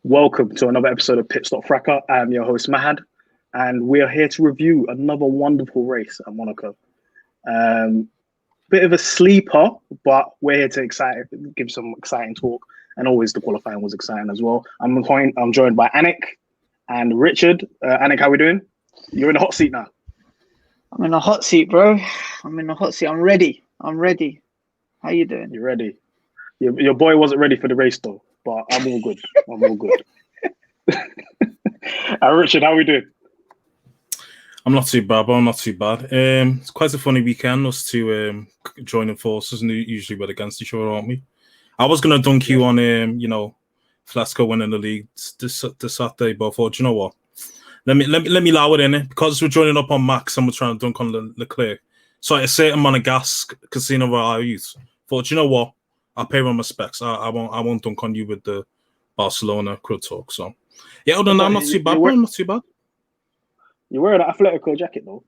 Welcome to another episode of Pitstop Fracas. I'm your host Mahad, and we are here to review another wonderful race at Monaco. Bit of a sleeper, but we're here to give some exciting talk, and always the qualifying was exciting as well. I'm joined by Anik and Richard. Anik, how we doing? You're in the hot seat now. I'm in a hot seat, bro. I'm in a hot seat. I'm ready. How you doing? You're ready. Your boy wasn't ready for the race though, but I'm all good. Richard, how we doing? I'm not too bad, but I'm not too bad. It's quite a funny weekend, us two joining forces, and usually we're against each other, aren't we? I was going to dunk you on, Flasco winning the league this Saturday, but I thought, you know what? Let me allow it in it, because we're joining up on Max and we're trying to dunk on Leclerc. So at a certain Monegasque casino where I use, thought, you know what? I'll pay my respects. I won't dunk on you with the Barcelona crowd talk. So yeah, other than that, I'm not too bad. I'm not too bad. You're wearing an Atletico jacket though.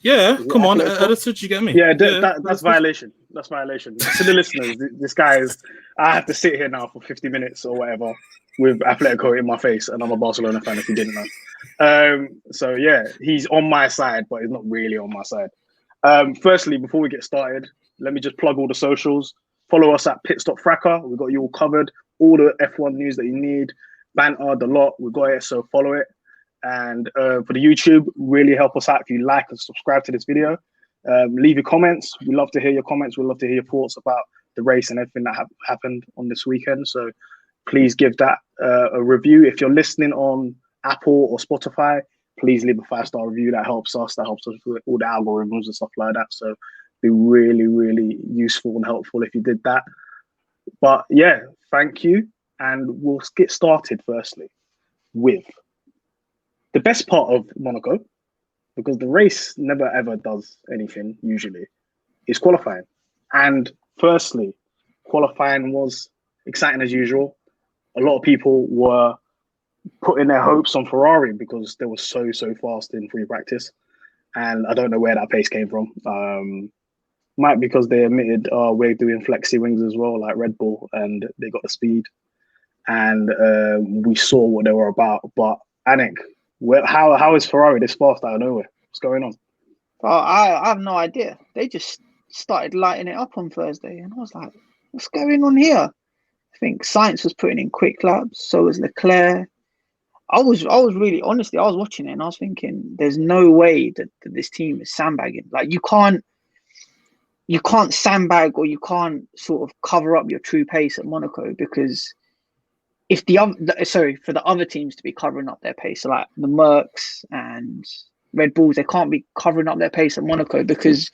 Yeah, come on, editor, did you get me? Yeah, that's violation. That's violation. To the listeners, this guy is. I have to sit here now for 50 minutes or whatever with Atletico in my face, and I'm a Barcelona fan. If you didn't know, so yeah, he's on my side, but he's not really on my side. Firstly, before we get started, let me just plug all the socials. Follow us at Pitstop Fracas. We've got you all covered. All the F1 news that you need, banter, the lot. We've got it, so follow it. And for the YouTube, really help us out if you like and subscribe to this video. Leave your comments. We love to hear your comments. We love to hear your thoughts about the race and everything that happened on this weekend. So please give that a review. If you're listening on Apple or Spotify, please leave a 5-star review. That helps us. That helps us with all the algorithms and stuff like that. So be really, really useful and helpful if you did that. But yeah, thank you. And we'll get started firstly with the best part of Monaco, because the race never ever does anything usually, is qualifying. And firstly, qualifying was exciting as usual. A lot of people were putting their hopes on Ferrari because they were so fast in free practice. And I don't know where that pace came from. Might because they admitted, we're doing flexi wings as well, like Red Bull, and they got the speed. And we saw what they were about. But Anik, how is Ferrari this fast out of nowhere? What's going on? Well, I have no idea. They just started lighting it up on Thursday, and I was like, what's going on here? I think Sainz was putting in quick laps, so was Leclerc. I was really, honestly, I was watching it and I was thinking, there's no way that this team is sandbagging. Like you can't sandbag, or you can't sort of cover up your true pace at Monaco, because if for the other teams to be covering up their pace, so like the Mercs and Red Bulls, they can't be covering up their pace at Monaco because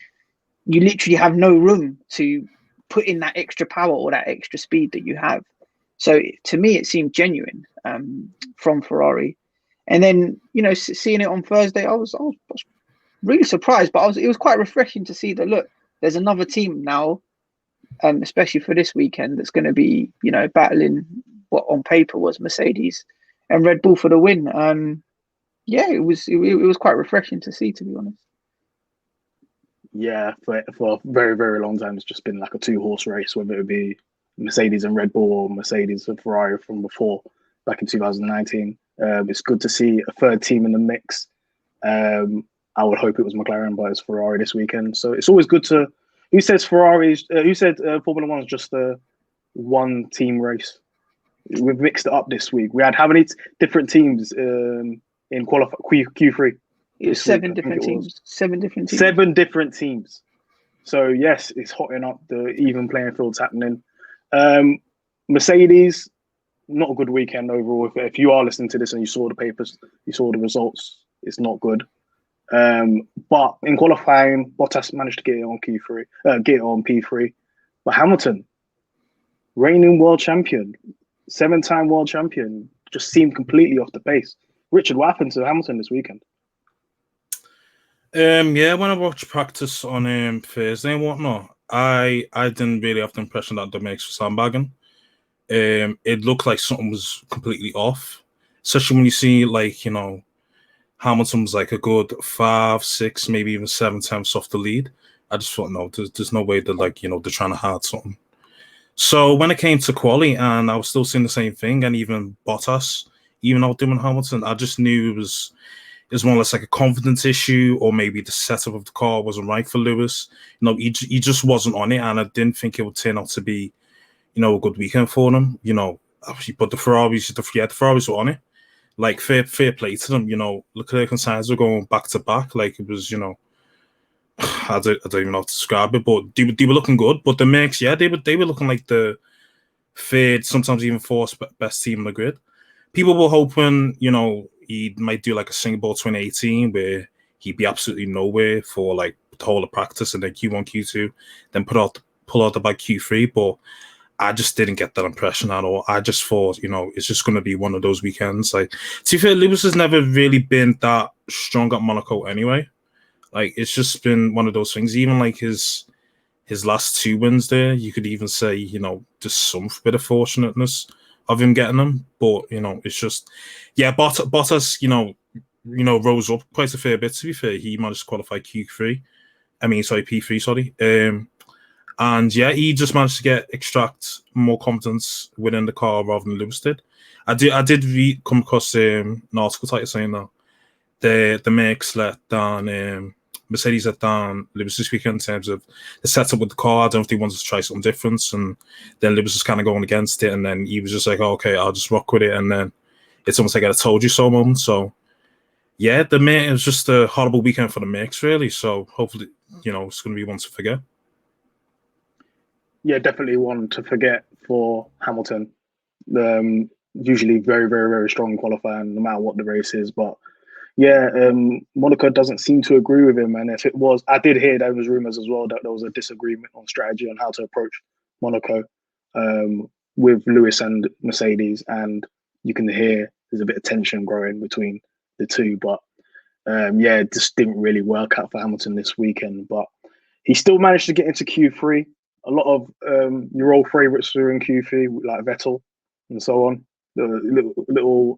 you literally have no room to put in that extra power or that extra speed that you have. So to me, it seemed genuine from Ferrari. And then, seeing it on Thursday, I was really surprised, but it was quite refreshing to see that, look, there's another team now, especially for this weekend, that's going to be, battling what on paper was Mercedes and Red Bull for the win. It was quite refreshing to see, to be honest. Yeah, for a very, very long time, it's just been like a 2-horse race, whether it be Mercedes and Red Bull or Mercedes and Ferrari from before, back in 2019. It's good to see a third team in the mix. I would hope it was McLaren, but it's Ferrari this weekend. So it's always good to. Who says Ferrari's? Who said Formula One is just a one-team race? We've mixed it up this week. We had how many different teams in Q3? It was 7 different teams. 7 different teams. 7 different teams. So yes, it's hotting up. The even playing field's happening. Mercedes, not a good weekend overall. If you are listening to this and you saw the papers, you saw the results, it's not good. But in qualifying, Bottas managed to get it on P3. But Hamilton, reigning world champion, 7-time world champion, just seemed completely off the pace. Richard, what happened to Hamilton this weekend? When I watched practice on Thursday and whatnot, I didn't really have the impression that the makes for sandbagging. It looked like something was completely off, especially when you see Hamilton was like a good 5, 6, maybe even 7 times off the lead. I just thought, no, there's no way that they're trying to hide something. So when it came to Quali, and I was still seeing the same thing, and even Bottas, even outdoing Hamilton, I just knew it was more or less like a confidence issue, or maybe the setup of the car wasn't right for Lewis. He just wasn't on it, and I didn't think it would turn out to be, a good weekend for him. But the Ferraris were on it. Like fair play to them. Leclerc and Sainz were going back to back. Like it was, I don't even know how to describe it, but they were looking good. But the Mercs, they were looking like the third, sometimes even fourth best team in the grid. People were hoping, he might do like a Singapore 2018 where he'd be absolutely nowhere for like the whole of practice and then Q1, Q2, then pull out the bike Q3. But I just didn't get that impression at all. I just thought, it's just going to be one of those weekends. Like, to be fair, Lewis has never really been that strong at Monaco anyway. Like, it's just been one of those things. Even like his last 2 wins there, you could even say, just some bit of fortunateness of him getting them. But, it's just, Bottas, rose up quite a fair bit, to be fair. He managed to qualify P3, sorry. And yeah, he just managed to extract more confidence within the car rather than Lewis did. I did come across an article type saying that the Mercs let down Mercedes let down Lewis this weekend in terms of the setup with the car. I don't know if they wanted to try something different, and then Lewis was kind of going against it, and then he was just like, oh, okay, I'll just rock with it, and then it's almost like I told you so moment. So yeah, it was just a horrible weekend for the Mercs, really. So hopefully, it's going to be one to forget. Yeah, definitely one to forget for Hamilton. Usually very, very, very strong qualifying, no matter what the race is. But yeah, Monaco doesn't seem to agree with him. And if it was, I did hear there was rumours as well that there was a disagreement on strategy on how to approach Monaco with Lewis and Mercedes. And you can hear there's a bit of tension growing between the two. But it just didn't really work out for Hamilton this weekend. But he still managed to get into Q3. A lot of your old favourites were in Q3, like Vettel and so on. The little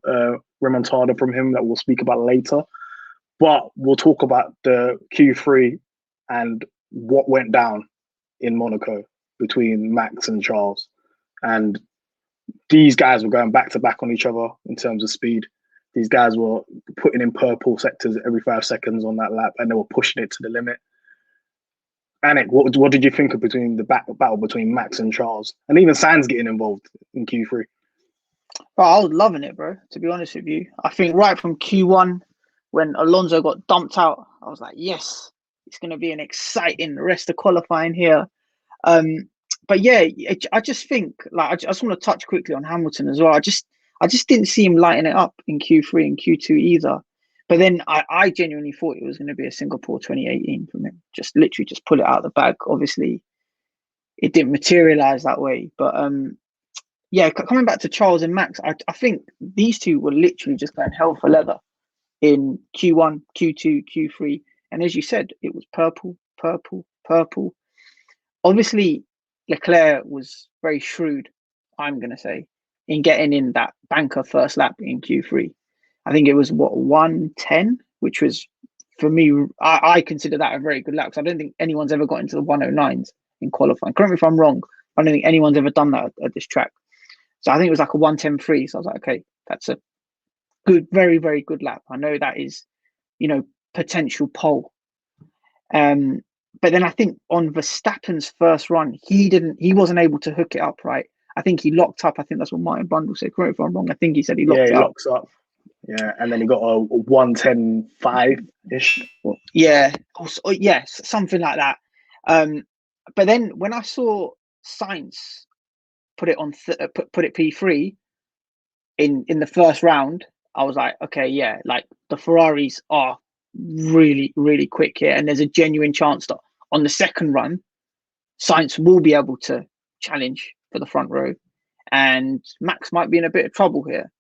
remontada from him that we'll speak about later. But we'll talk about the Q3 and what went down in Monaco between Max and Charles. And these guys were going back to back on each other in terms of speed. These guys were putting in purple sectors every 5 seconds on that lap, and they were pushing it to the limit. Anik, what did you think of the battle between Max and Charles, and even Sainz getting involved in Q3? Bro, I was loving it, bro. To be honest with you, I think right from Q1 when Alonso got dumped out, I was like, yes, it's going to be an exciting rest of qualifying here. But yeah, I just think like I just want to touch quickly on Hamilton as well. I just didn't see him lighting it up in Q3 and Q2 either. But then I genuinely thought it was going to be a Singapore 2018 from him. Just literally just pull it out of the bag. Obviously, it didn't materialize that way. But coming back to Charles and Max, I think these two were literally just going hell for leather in Q1, Q2, Q3. And as you said, it was purple, purple, purple. Obviously, Leclerc was very shrewd, I'm going to say, in getting in that banker first lap in Q3. I think it was 110, which was, for me, I consider that a very good lap because I don't think anyone's ever got into the 109s in qualifying. Correct me if I'm wrong. I don't think anyone's ever done that at this track. So I think it was like a 110.3. So I was like, okay, that's a good, very, very good lap. I know that is, potential pole. But then I think on Verstappen's first run, he wasn't able to hook it up right. I think he locked up. I think that's what Martin Brundle said. Correct me if I'm wrong. I think he said he locked it up. Locks up. Yeah, and then he got a 110.5-ish. Yeah, yes, something like that. But then when I saw Sainz put it on put it P3 in the first round, I was like, okay, yeah, like the Ferraris are really, really quick here, and there's a genuine chance that on the second run, Sainz will be able to challenge for the front row, and Max might be in a bit of trouble here.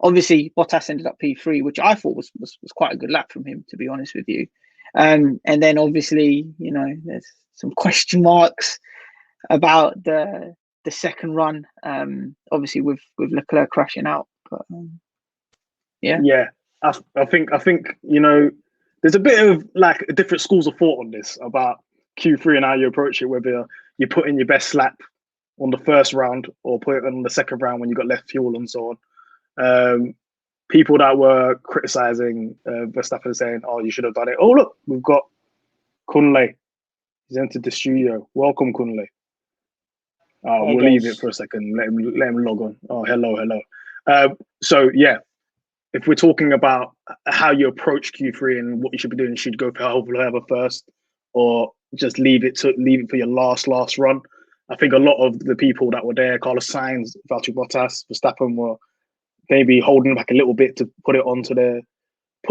Obviously, Bottas ended up P3, which I thought was quite a good lap from him, to be honest with you. And then obviously, there's some question marks about the second run. Obviously, with Leclerc crashing out. But yeah, I think there's a bit of like different schools of thought on this about Q3 and how you approach it. Whether you put in your best lap on the first round or put it on the second round when you got less fuel and so on. People that were criticizing Verstappen saying, "Oh, you should have done it." Oh, look, we've got Kunle. He's entered the studio. Welcome, Kunle. We'll leave it for a second. Let him log on. Oh, hello. So yeah, if we're talking about how you approach Q3 and what you should be doing, you should go for whoever first, or just leave it for your last run. I think a lot of the people that were there, Carlos Sainz, Valtteri Bottas, Verstappen, were maybe holding back a little bit to put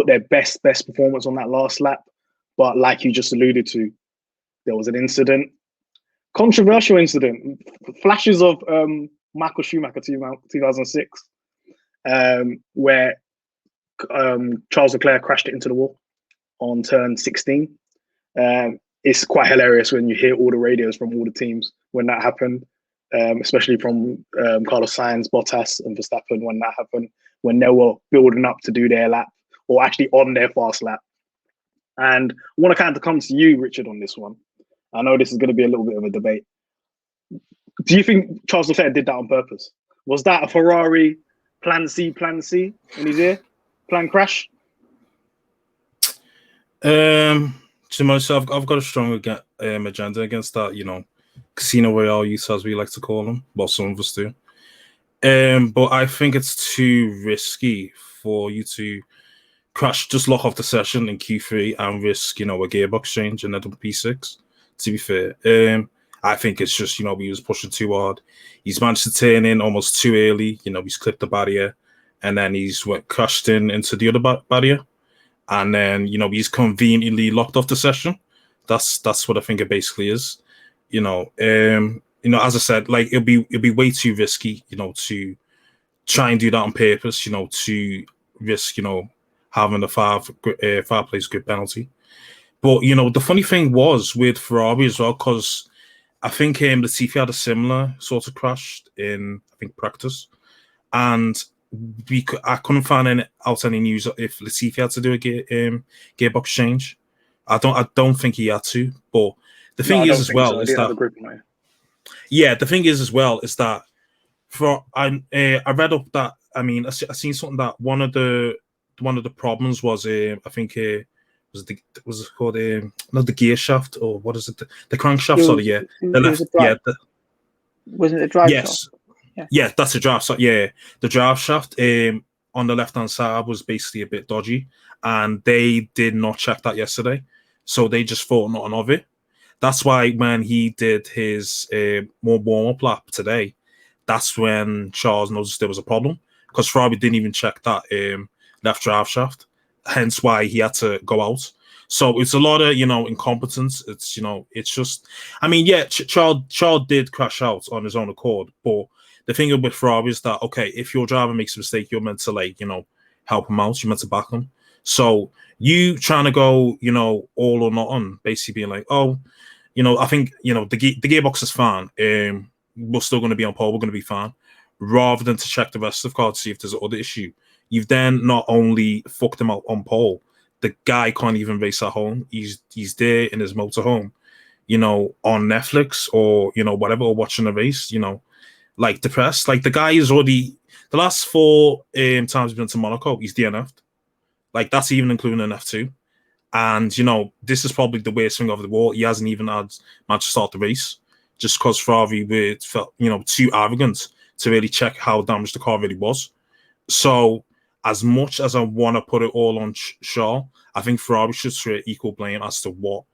their best performance on that last lap. But like you just alluded to, there was an incident, controversial incident, flashes of Michael Schumacher 2006, where Charles Leclerc crashed it into the wall on turn 16. It's quite hilarious when you hear all the radios from all the teams when that happened, especially from Carlos Sainz, Bottas, and Verstappen when that happened, when they were building up to do their lap or actually on their fast lap. And I want to kind of come to you, Richard, on this one. I know this is going to be a little bit of a debate. Do you think Charles Leclerc did that on purpose? Was that a Ferrari plan C in his ear? Plan crash? To myself, I've got a strong agenda against that, Casino Royale use, as we like to call them. Well, some of us do. But I think it's too risky for you to crash, just lock off the session in Q3 and risk, a gearbox change in the P6, to be fair. I think it's just, he was pushing too hard. He's managed to turn in almost too early. He's clipped the barrier, and then he's crashed into the other barrier. And then, he's conveniently locked off the session. That's what I think it basically is. As I said, like it'll be way too risky, to try and do that on purpose, to risk, having a five place grid penalty. But the funny thing was with Ferrari as well, because I think Latifi had a similar sort of crash in practice, and I couldn't find out any news if Latifi had to do a gearbox change. I don't think he had to, but the thing is as well is that the thing is as well is that I read up that I seen something that one of the problems was was it called not the gear shaft, or what is it, the crankshaft? Wasn't it drive shaft? Yeah, that's a drive shaft. Yeah, the drive shaft on the left hand side was basically a bit dodgy, and they did not check that yesterday, so they just thought nothing of it. That's why when he did his more warm up lap today, that's when Charles noticed there was a problem, because Ferrari didn't even check that left drive shaft. Hence why he had to go out. So it's a lot of incompetence. It's it's just Charles did crash out on his own accord, but the thing with Ferrari is that if your driver makes a mistake, you're meant to help him out. You're meant to back him. So you trying to go all or nothing, basically being like, I think the gearbox is fine. We're still going to be on pole. We're going to be fine. Rather than to check the rest of the car to see if there's another issue. You've then not only fucked him out on pole, the guy can't even race at home. He's there in his motorhome, on Netflix or whatever, or watching a race, like depressed. Like the guy is already the last 4 times he's been to Monaco, he's DNF'd. Like that's even including an F2. And this is probably the worst thing of the war. He hasn't even managed to start the race just because Ferrari felt too arrogant to really check how damaged the car really was. So as much as I want to put it all on Charles, I think Ferrari should share equal blame as to what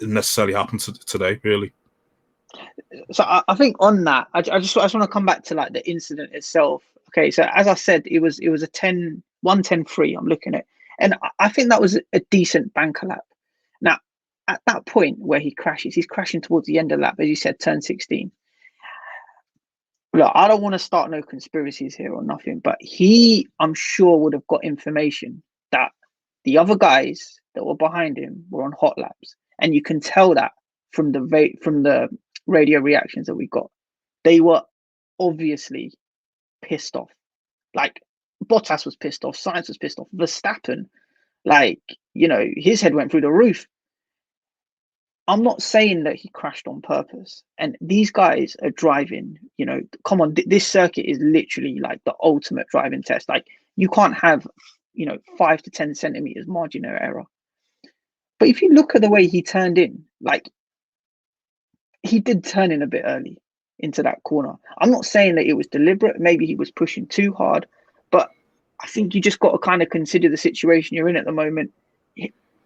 necessarily happened today, really. So I think on that, I just want to come back to like the incident itself. Okay, so as I said, it was a 1:10.3. I'm looking at, and I think that was a decent banker lap. Now, at that point where he crashes, he's crashing towards the end of the lap, as you said, turn 16. Look, I don't want to start no conspiracies here or nothing, but I'm sure, would have got information that the other guys that were behind him were on hot laps, and you can tell that from the radio reactions that we got. They were obviously pissed off. Like Bottas was pissed off, Sainz was pissed off, Verstappen, his head went through the roof. I'm not saying that he crashed on purpose. And these guys are driving, come on, this circuit is literally like the ultimate driving test. Like, you can't have, 5 to 10 centimeters margin of error. But if you look at the way he turned in, like, he did turn in a bit early into that corner. I'm not saying that it was deliberate. Maybe he was pushing too hard, but I think you just got to kind of consider the situation you're in at the moment.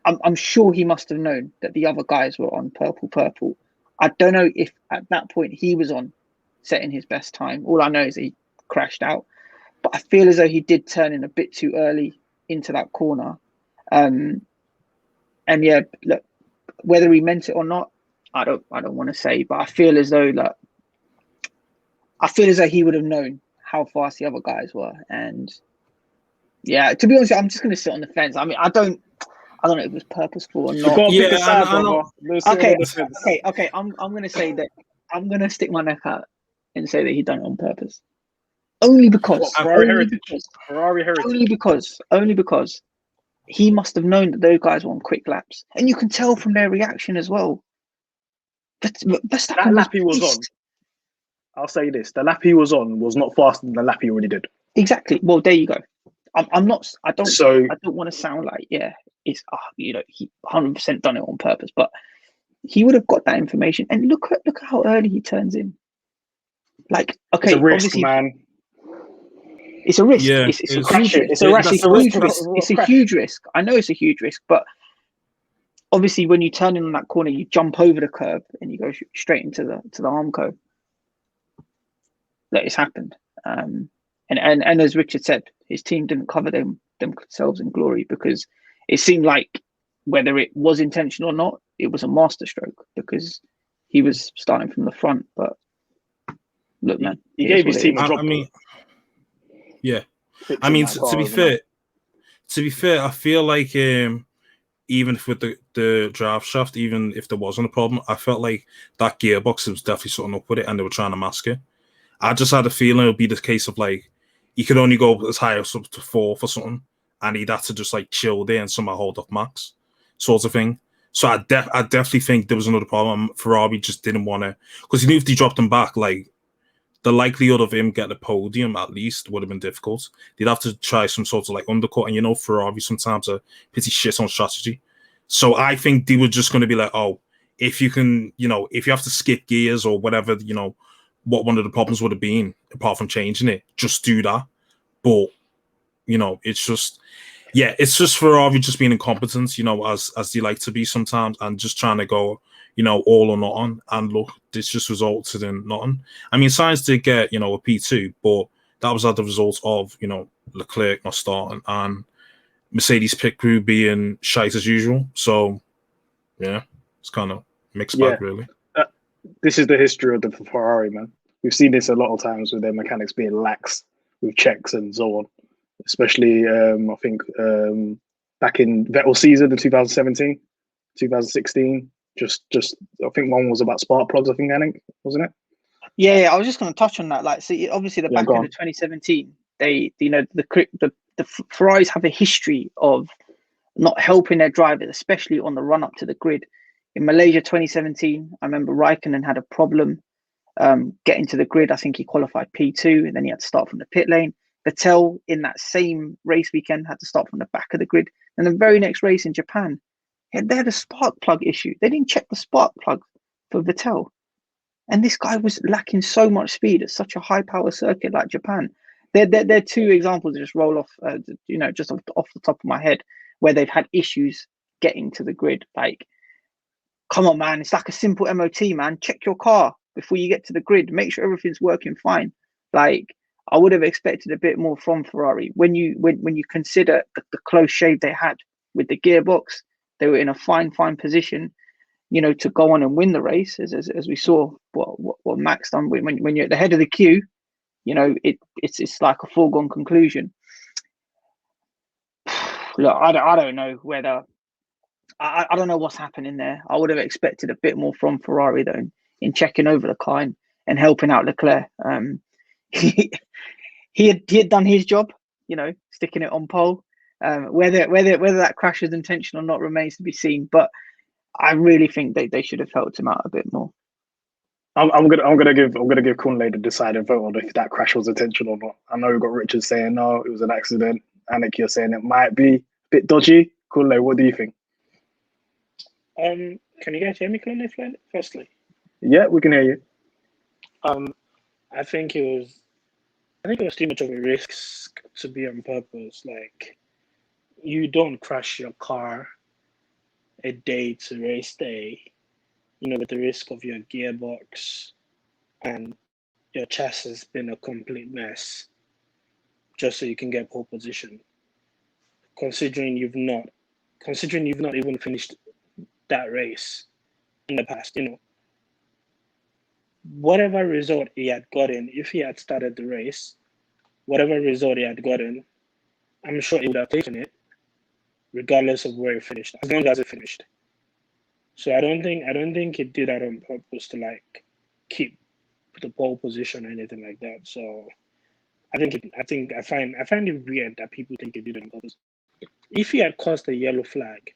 I'm sure he must have known that the other guys were on purple. I don't know if at that point he was on setting his best time. All I know is he crashed out. But I feel as though he did turn in a bit too early into that corner. And yeah, look, whether he meant it or not, I don't want to say. But I feel as though he would have known how fast the other guys were. And yeah, to be honest, I'm just going to sit on the fence. I mean, I don't know if it was purposeful or not. Yeah, I know. Okay. I'm going to say that I'm going to stick my neck out and say that he done it on purpose. Only because Ferrari heritage. Only because he must have known that those guys were on quick laps, and you can tell from their reaction as well. That lap he was on, I'll say this: the lap he was on was not faster than the lap he already did. Exactly. Well, there you go. I don't want to sound like it's he 100% done it on purpose, but he would have got that information. And look at how early he turns in. Like, okay, it's a risk, man. It's a risk. Yeah, It's a huge risk. I know it's a huge risk, but obviously when you turn in on that corner, you jump over the curb and you go straight into the Armco. That has happened. And as Richard said, his team didn't cover themselves in glory, because it seemed like whether it was intentional or not, it was a masterstroke because he was starting from the front. But look, man, he gave his team a job. Yeah, I mean, to be fair, I feel like even with the draft shaft, even if there wasn't a problem, I felt like that gearbox was definitely something up with it, and they were trying to mask it. I just had a feeling it would be the case of like he could only go as high as up to 4th or something, and he'd have to just like chill there and somehow hold off max, sort of thing. So I definitely think there was another problem. Ferrari just didn't want to, because he knew if they dropped him back, like, the likelihood of him getting a podium at least would have been difficult. They'd have to try some sort of like undercut, and Ferrari sometimes are pretty shit on strategy. So I think they were just going to be like, oh, if you can, if you have to skip gears or whatever, what one of the problems would have been, apart from changing it, just do that. But, it's just Ferrari just being incompetent, as they like to be sometimes, and just trying to go, all or nothing. And look, this just resulted in nothing. I mean, Sainz did get, a P2, but that was as the result of, Leclerc not starting and Mercedes pit crew being shite as usual. So, yeah, it's kind of mixed bag, really. This is the history of the Ferrari, man. We've seen this a lot of times with their mechanics being lax with checks and so on. Especially, I think, back in Vettel season in 2017, 2016. Just I think one was about spark plugs, I think, Anik, wasn't it? Yeah, I was just going to touch on that. Like, see, obviously the back end of 2017, the Ferraris have a history of not helping their drivers, especially on the run up to the grid. In Malaysia 2017, I remember Raikkonen had a problem getting to the grid. I think he qualified P2, and then he had to start from the pit lane. Vettel in that same race weekend had to start from the back of the grid. And the very next race in Japan, they had a spark plug issue. They didn't check the spark plug for Vettel. And this guy was lacking so much speed at such a high power circuit like Japan. They're two examples that just roll off, just off the top of my head, where they've had issues getting to the grid. Like, come on, man. It's like a simple MOT, man. Check your car before you get to the grid. Make sure everything's working fine. Like, I would have expected a bit more from Ferrari. When you consider the close shave they had with the gearbox, they were in a fine position, to go on and win the race, as we saw what Max done. When you're at the head of the queue, it's like a foregone conclusion. Look, I don't know whether I don't know what's happening there. I would have expected a bit more from Ferrari though, in checking over the car and helping out Leclerc. He had done his job, sticking it on pole. Whether that crash was intentional or not remains to be seen. But I really think they should have helped him out a bit more. I'm gonna give Kunle the deciding vote on if that crash was intentional or not. I know we've got Richard saying no, it was an accident. Anik, you're saying it might be a bit dodgy. Kunle, what do you think? Can you guys hear me clearly, firstly? Yeah, we can hear you. I think it was too much of a risk to be on purpose. Like, you don't crash your car a day to race day, with the risk of your gearbox and your chassis being a complete mess, just so you can get pole position. Considering you've not even finished that race in the past, whatever result he had gotten, if he had started the race, whatever result he had gotten, I'm sure he would have taken it, regardless of where he finished, as long as he finished. So I don't think he did that on purpose to like keep the pole position or anything like that. So I find it weird that people think he did it on purpose. If he had caused a yellow flag,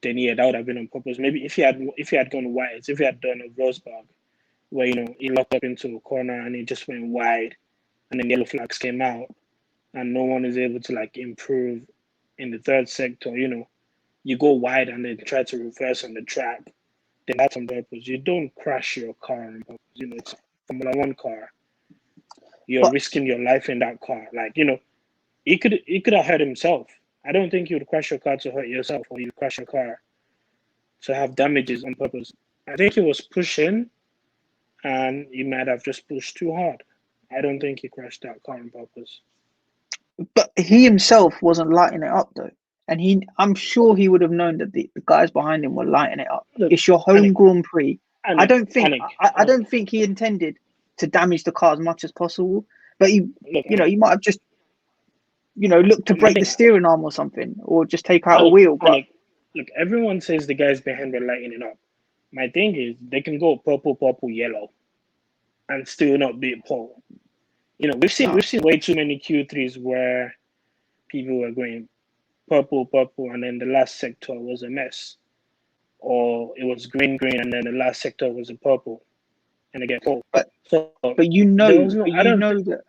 then yeah, that would have been on purpose. Maybe if he had gone wide, if he had done a Rosberg, where he locked up into a corner and he just went wide, and then yellow flags came out, and no one is able to like improve in the third sector. You go wide and then try to reverse on the track, then that's on purpose. You don't crash your car on purpose. It's a Formula One car. You're risking your life in that car. Like, he could have hurt himself. I don't think you would crash your car to hurt yourself, or you crash your car to have damages on purpose. I think he was pushing, and he might have just pushed too hard. I don't think he crashed that car on purpose. But he himself wasn't lighting it up though. And I'm sure he would have known that the guys behind him were lighting it up. Look, it's your home Grand Prix. Anik, I don't think he intended to damage the car as much as possible. But he might have just, looked to break the steering arm or something, or just take out a wheel. But look, everyone says the guys behind were lighting it up. My thing is, they can go purple, yellow, and still not be a pole. We've seen way too many Q3s where people were going purple, and then the last sector was a mess, or it was green, and then the last sector was a purple, and they get pole. But you know that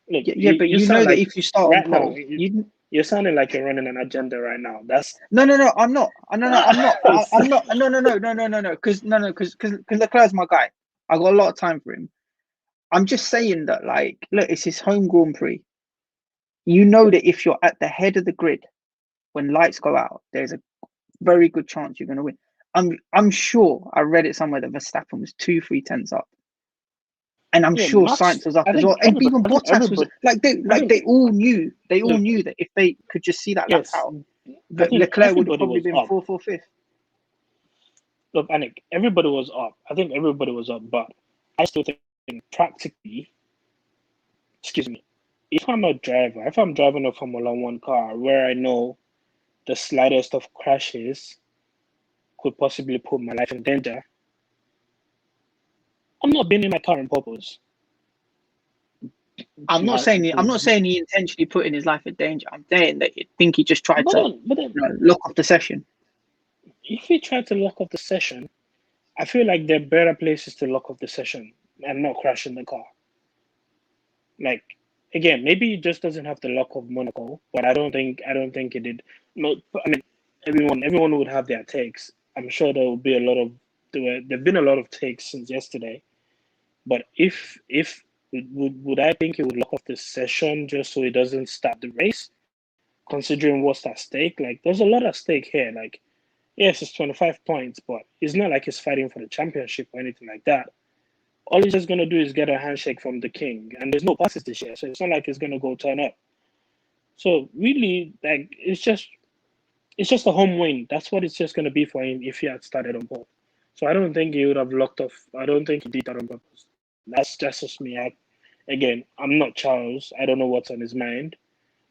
if you start right on pole, now, you're sounding like you're running an agenda right now. That's no, I'm not. I'm not. No. Because Leclerc's my guy. I got a lot of time for him. I'm just saying that, like, look, it's his home Grand Prix. You know that if you're at the head of the grid when lights go out, there's a very good chance you're going to win. I'm sure I read it somewhere that Verstappen was 2-3 tenths up, and I'm sure Sainz was up as well. And even Bottas was they all knew that if they could just see that lap out, that Leclerc would have probably been 4th or 5th. Look, Anik, everybody was up. I think everybody was up, but I still think practically, if I'm a driver, if I'm driving a Formula One car where I know the slightest of crashes could possibly put my life in danger, I'm not being in my car on purpose. I'm not saying he intentionally put in his life in danger. I'm saying that I think he just tried to lock off the session. If he tried to lock off the session, I feel like there are better places to lock off the session and not crash in the car. Like, again, maybe he just doesn't have the luck of Monaco, but I don't think he did. No, I mean, everyone would have their takes. I'm sure there've been a lot of takes since yesterday. But if would I think he would lock off the session just so he doesn't start the race, considering what's at stake? Like, there's a lot at stake here. Like, yes, it's 25 points, but it's not like he's fighting for the championship or anything like that. All he's just going to do is get a handshake from the king. And there's no passes this year, so it's not like he's going to go turn up. So really, like, it's just a home win. That's what it's just going to be for him if he had started on pole. So I don't think he would have locked off. I don't think he did that on purpose. That's just me. Again, I'm not Charles. I don't know what's on his mind,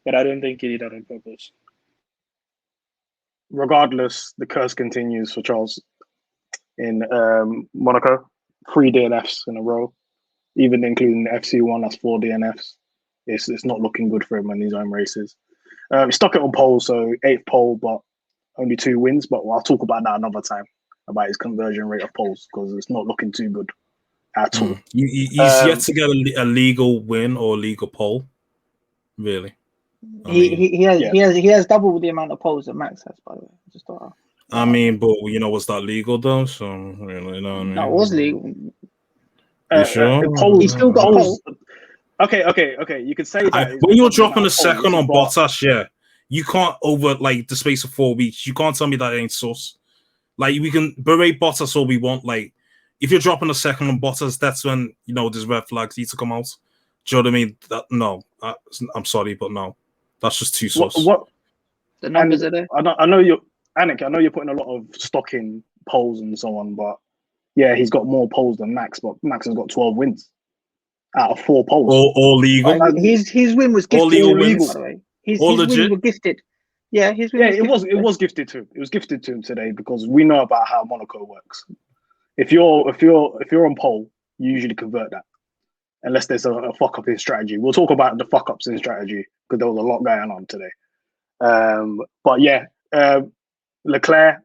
but I don't think he did that on purpose. Regardless, the curse continues for Charles in Monaco. 3 DNFs in a row, even including the FC1. That's 4 DNFs. It's not looking good for him in his own races. He stuck it on pole, so 8th pole, but only 2 wins, but I'll talk about that another time, about his conversion rate of poles, because it's not looking too good at all. He's yet to get a legal win or legal pole, really. He has double the amount of poles that Max has, by the way. Just thought. I mean, but was that legal though? So really, no, it was legal. You sure? He still got poles. Okay. You could say that when you're dropping a second on Bottas, you can't over like the space of 4 weeks. You can't tell me that ain't sus. Like we can berate Bottas all we want. Like if you're dropping a second on Bottas, that's when there's red flags need to come out. Do you know what I mean? No, I'm sorry, but no, that's just too sus. What the numbers are there? I know you're Anik. I know you're putting a lot of stock in poles and so on, but yeah, he's got more poles than Max, but Max has got 12 wins out of 4 poles. All legal. His win was gifted. All legal wins, by the way. His wins were gifted. Yeah, it was gifted to him. It was gifted to him today because we know about how Monaco works. If you're on pole, you usually convert that, unless there's a fuck up in strategy. We'll talk about the fuck ups in strategy because there was a lot going on today. But yeah, Leclerc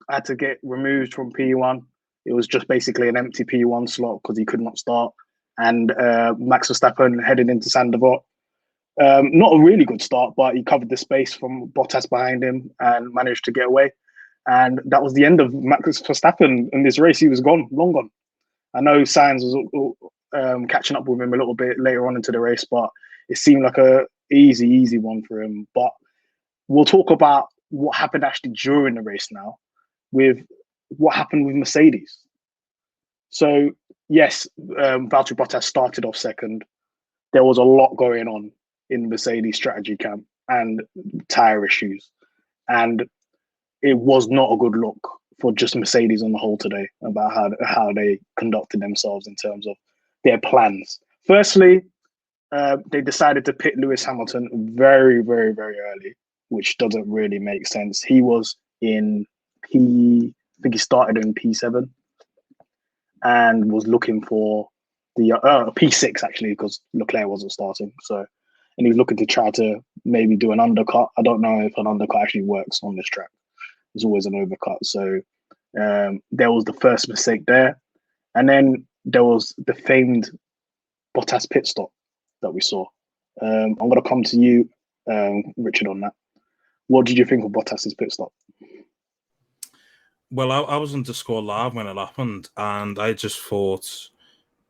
had to get removed from P1. It was just basically an empty P1 slot because he could not start. And Max Verstappen headed into Sandevort. Not a really good start, but he covered the space from Bottas behind him and managed to get away. And that was the end of Max Verstappen in this race. He was gone, long gone. I know Sainz was catching up with him a little bit later on into the race, but it seemed like a easy one for him. But we'll talk about what happened actually during the race now, with what happened with Mercedes. So yes, Valtteri Bottas started off second. There was a lot going on in Mercedes strategy camp and tyre issues. And it was not a good look for just Mercedes on the whole today about how they conducted themselves in terms of their plans. Firstly, they decided to pit Lewis Hamilton very, very, very early, which doesn't really make sense. He was in I think he started in P7 and was looking for the P6 actually, because Leclerc wasn't starting. So, and he's looking to try to maybe do an undercut. I don't know if an undercut actually works on this track. There's always an overcut. So there was the first mistake there. And then there was the famed Bottas pit stop that we saw. I'm going to come to you, Richard, on that. What did you think of Bottas's pit stop? Well, I was on Discord live when it happened, and I just thought,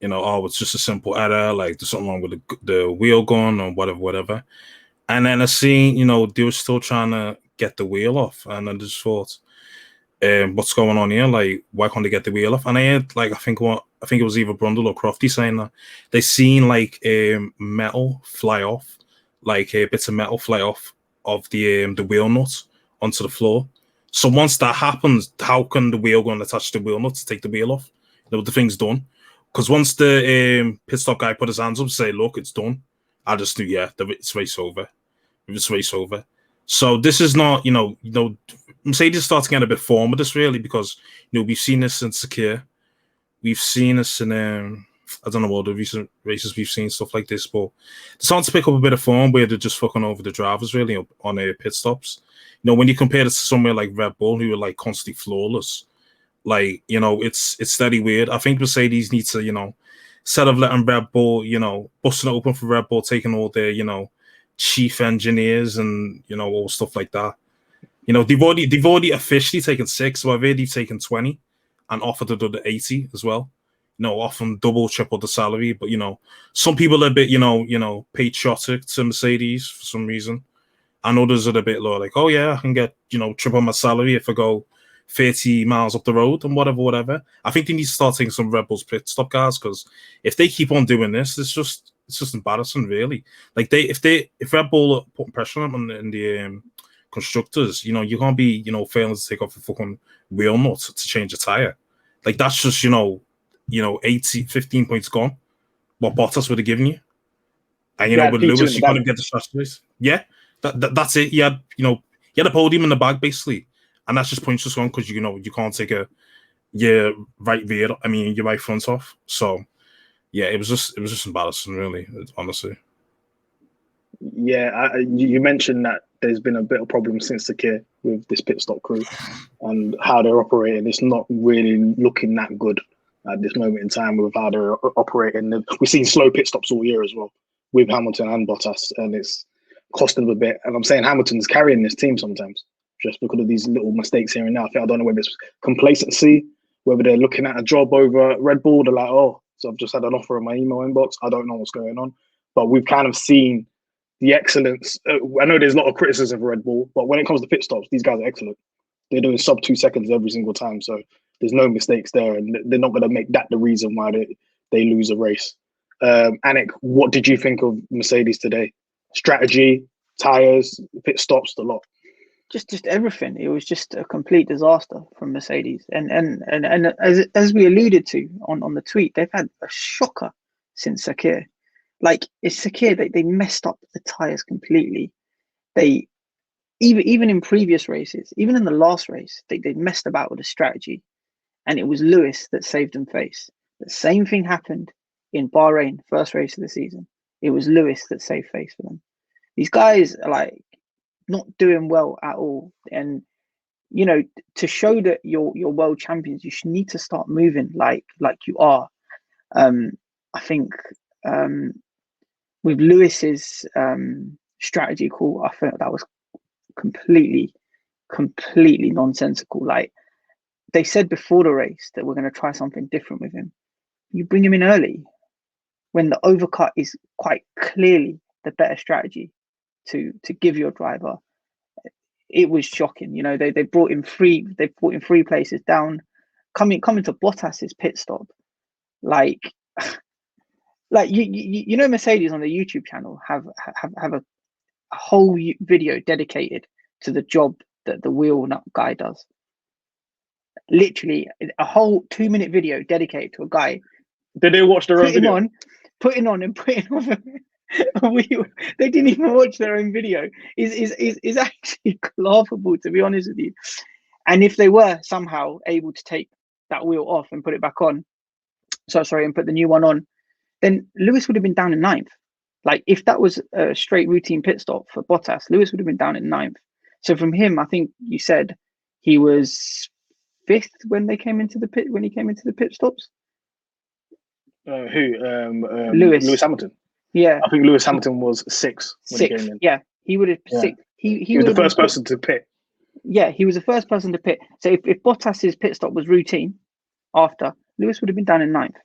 it's just a simple error, like there's something wrong with the wheel gun or whatever. And then I seen, they were still trying to get the wheel off, and I just thought, what's going on here? Like, why can't they get the wheel off? And I heard, like, I think it was either Brundle or Crofty saying that they seen like metal fly off, like bits of metal fly off of the wheel nut onto the floor. So once that happens, how can the wheel gun attach the wheel nut to take the wheel off? The thing's done. Because once the pit stop guy put his hands up and say, look, it's done, I just knew, it's race over. It's race over. So this is not, Mercedes starting to get a bit form with this, really, because, we've seen this in Sakir. We've seen this in, I don't know what the recent races we've seen, stuff like this, but they're starting to pick up a bit of form where they're just fucking over the drivers, really, on pit stops. When you compare it to somewhere like Red Bull, who are like constantly flawless, like, it's steady weird. I think Mercedes needs to, instead of letting Red Bull, busting it open for Red Bull, taking all their, chief engineers and, all stuff like that. They've already officially taken 6, so I've already taken 20 and offered to do the 80 as well. Often double, triple the salary, but, some people are a bit, patriotic to Mercedes for some reason. And others are a bit low, like, oh yeah, I can get, triple my salary if I go 30 miles up the road and whatever. I think they need to start taking some Red Bull's pit stop cars, because if they keep on doing this, it's just embarrassing, really. Like if Red Bull are putting pressure on them in the constructors, you can't be, failing to take off a fucking wheel nut to change a tire. Like that's just, 15 points gone. What Bottas would have given you. And with Lewis, you couldn't get the strategies. Yeah. That's it. You had a podium in the bag basically, and that's just points just gone because you can't take your right rear. I mean your right front off. So yeah, it was just embarrassing, really, honestly. Yeah, you mentioned that there's been a bit of problem since Sakir with this pit stop crew and how they're operating. It's not really looking that good at this moment in time with how they're operating. We've seen slow pit stops all year as well with Hamilton and Bottas, and it's costing them a bit. And I'm saying Hamilton's carrying this team sometimes just because of these little mistakes here and there. I don't know whether it's complacency, whether they're looking at a job over Red Bull. They're like, oh, so I've just had an offer in my email inbox. I don't know what's going on. But we've kind of seen the excellence. I know there's a lot of criticism for Red Bull, but when it comes to pit stops, these guys are excellent. They're doing sub 2 seconds every single time. So there's no mistakes there. And they're not going to make that the reason why they lose a race. Anik, what did you think of Mercedes today? Strategy, tyres, pit stops, the lot. Just everything. It was just a complete disaster from Mercedes. And as we alluded to on the tweet, they've had a shocker since Sakir. Like, it's Sakir, they messed up the tyres completely. They even in previous races, even in the last race, they messed about with a strategy, and it was Lewis that saved them face. The same thing happened in Bahrain, first race of the season. It was Lewis that saved face for them. These guys are like not doing well at all, and you know, to show that you're world champions, you should need to start moving like you are. I think with Lewis's strategy call, I think that was completely nonsensical. Like, they said before the race that we're going to try something different with him. You bring him in early when the overcut is quite clearly the better strategy to give your driver. It was shocking. You know, they brought in three places down, coming to Bottas's pit stop. Like you know, Mercedes on the YouTube channel have a whole video dedicated to the job that the wheel nut guy does. Literally a whole 2-minute video dedicated to a guy. Did they watch their own video? Putting on a wheel. They didn't even watch their own video. Is actually laughable, to be honest with you. And if they were somehow able to take that wheel off and put it back on, and put the new one on, then Lewis would have been down in 9th. Like, if that was a straight routine pit stop for Bottas, Lewis would have been down in 9th. So from him, I think you said he was 5th when he came into the pit stops. Lewis Hamilton. Yeah, I think Lewis Hamilton was 6th when he came in. Yeah, he would have 6th. He was the first person to pit. Yeah, he was the first person to pit. So if Bottas's pit stop was routine after, Lewis would have been down in 9th.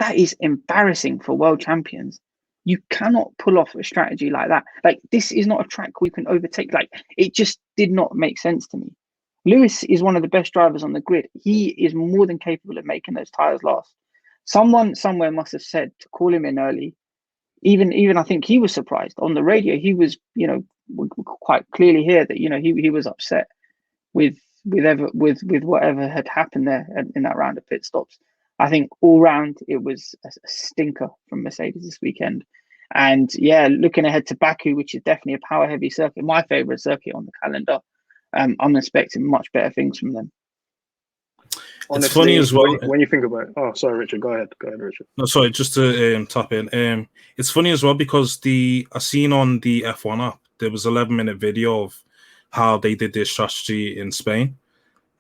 That is embarrassing for world champions. You cannot pull off a strategy like that. Like, this is not a track we can overtake. Like, it just did not make sense to me. Lewis is one of the best drivers on the grid. He is more than capable of making those tyres last. Someone somewhere must have said to call him in early. Even I think he was surprised on the radio. He was, you know, quite clearly hear that, you know, he was upset with whatever had happened there in that round of pit stops. I think all round it was a stinker from Mercedes this weekend. And yeah, looking ahead to Baku, which is definitely a power heavy circuit, my favorite circuit on the calendar, I'm expecting much better things from them. Honestly, it's funny as well when you think about it. Oh, sorry, Richard. Go ahead, Richard. No, sorry, just to tap in. It's funny as well because I seen on the F1 app there was 11-minute video of how they did their strategy in Spain.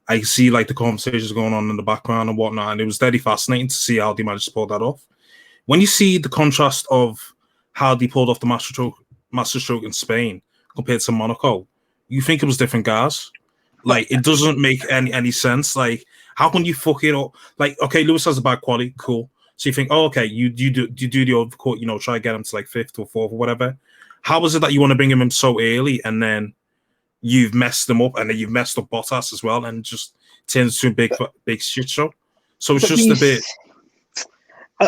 I see like the conversations going on in the background and whatnot, and it was very fascinating to see how they managed to pull that off. When you see the contrast of how they pulled off the master stroke in Spain compared to Monaco, you think it was different guys. Like, it doesn't make any sense. Like, how can you fuck it up? Like, okay, Lewis has a bad quality, cool. So you think, oh, okay, you do the overcut, you know, try to get him to like 5th or 4th or whatever. How is it that you want to bring him in so early and then you've messed them up, and then you've messed up Bottas as well, and just turns to a big shit show? So it's just a bit.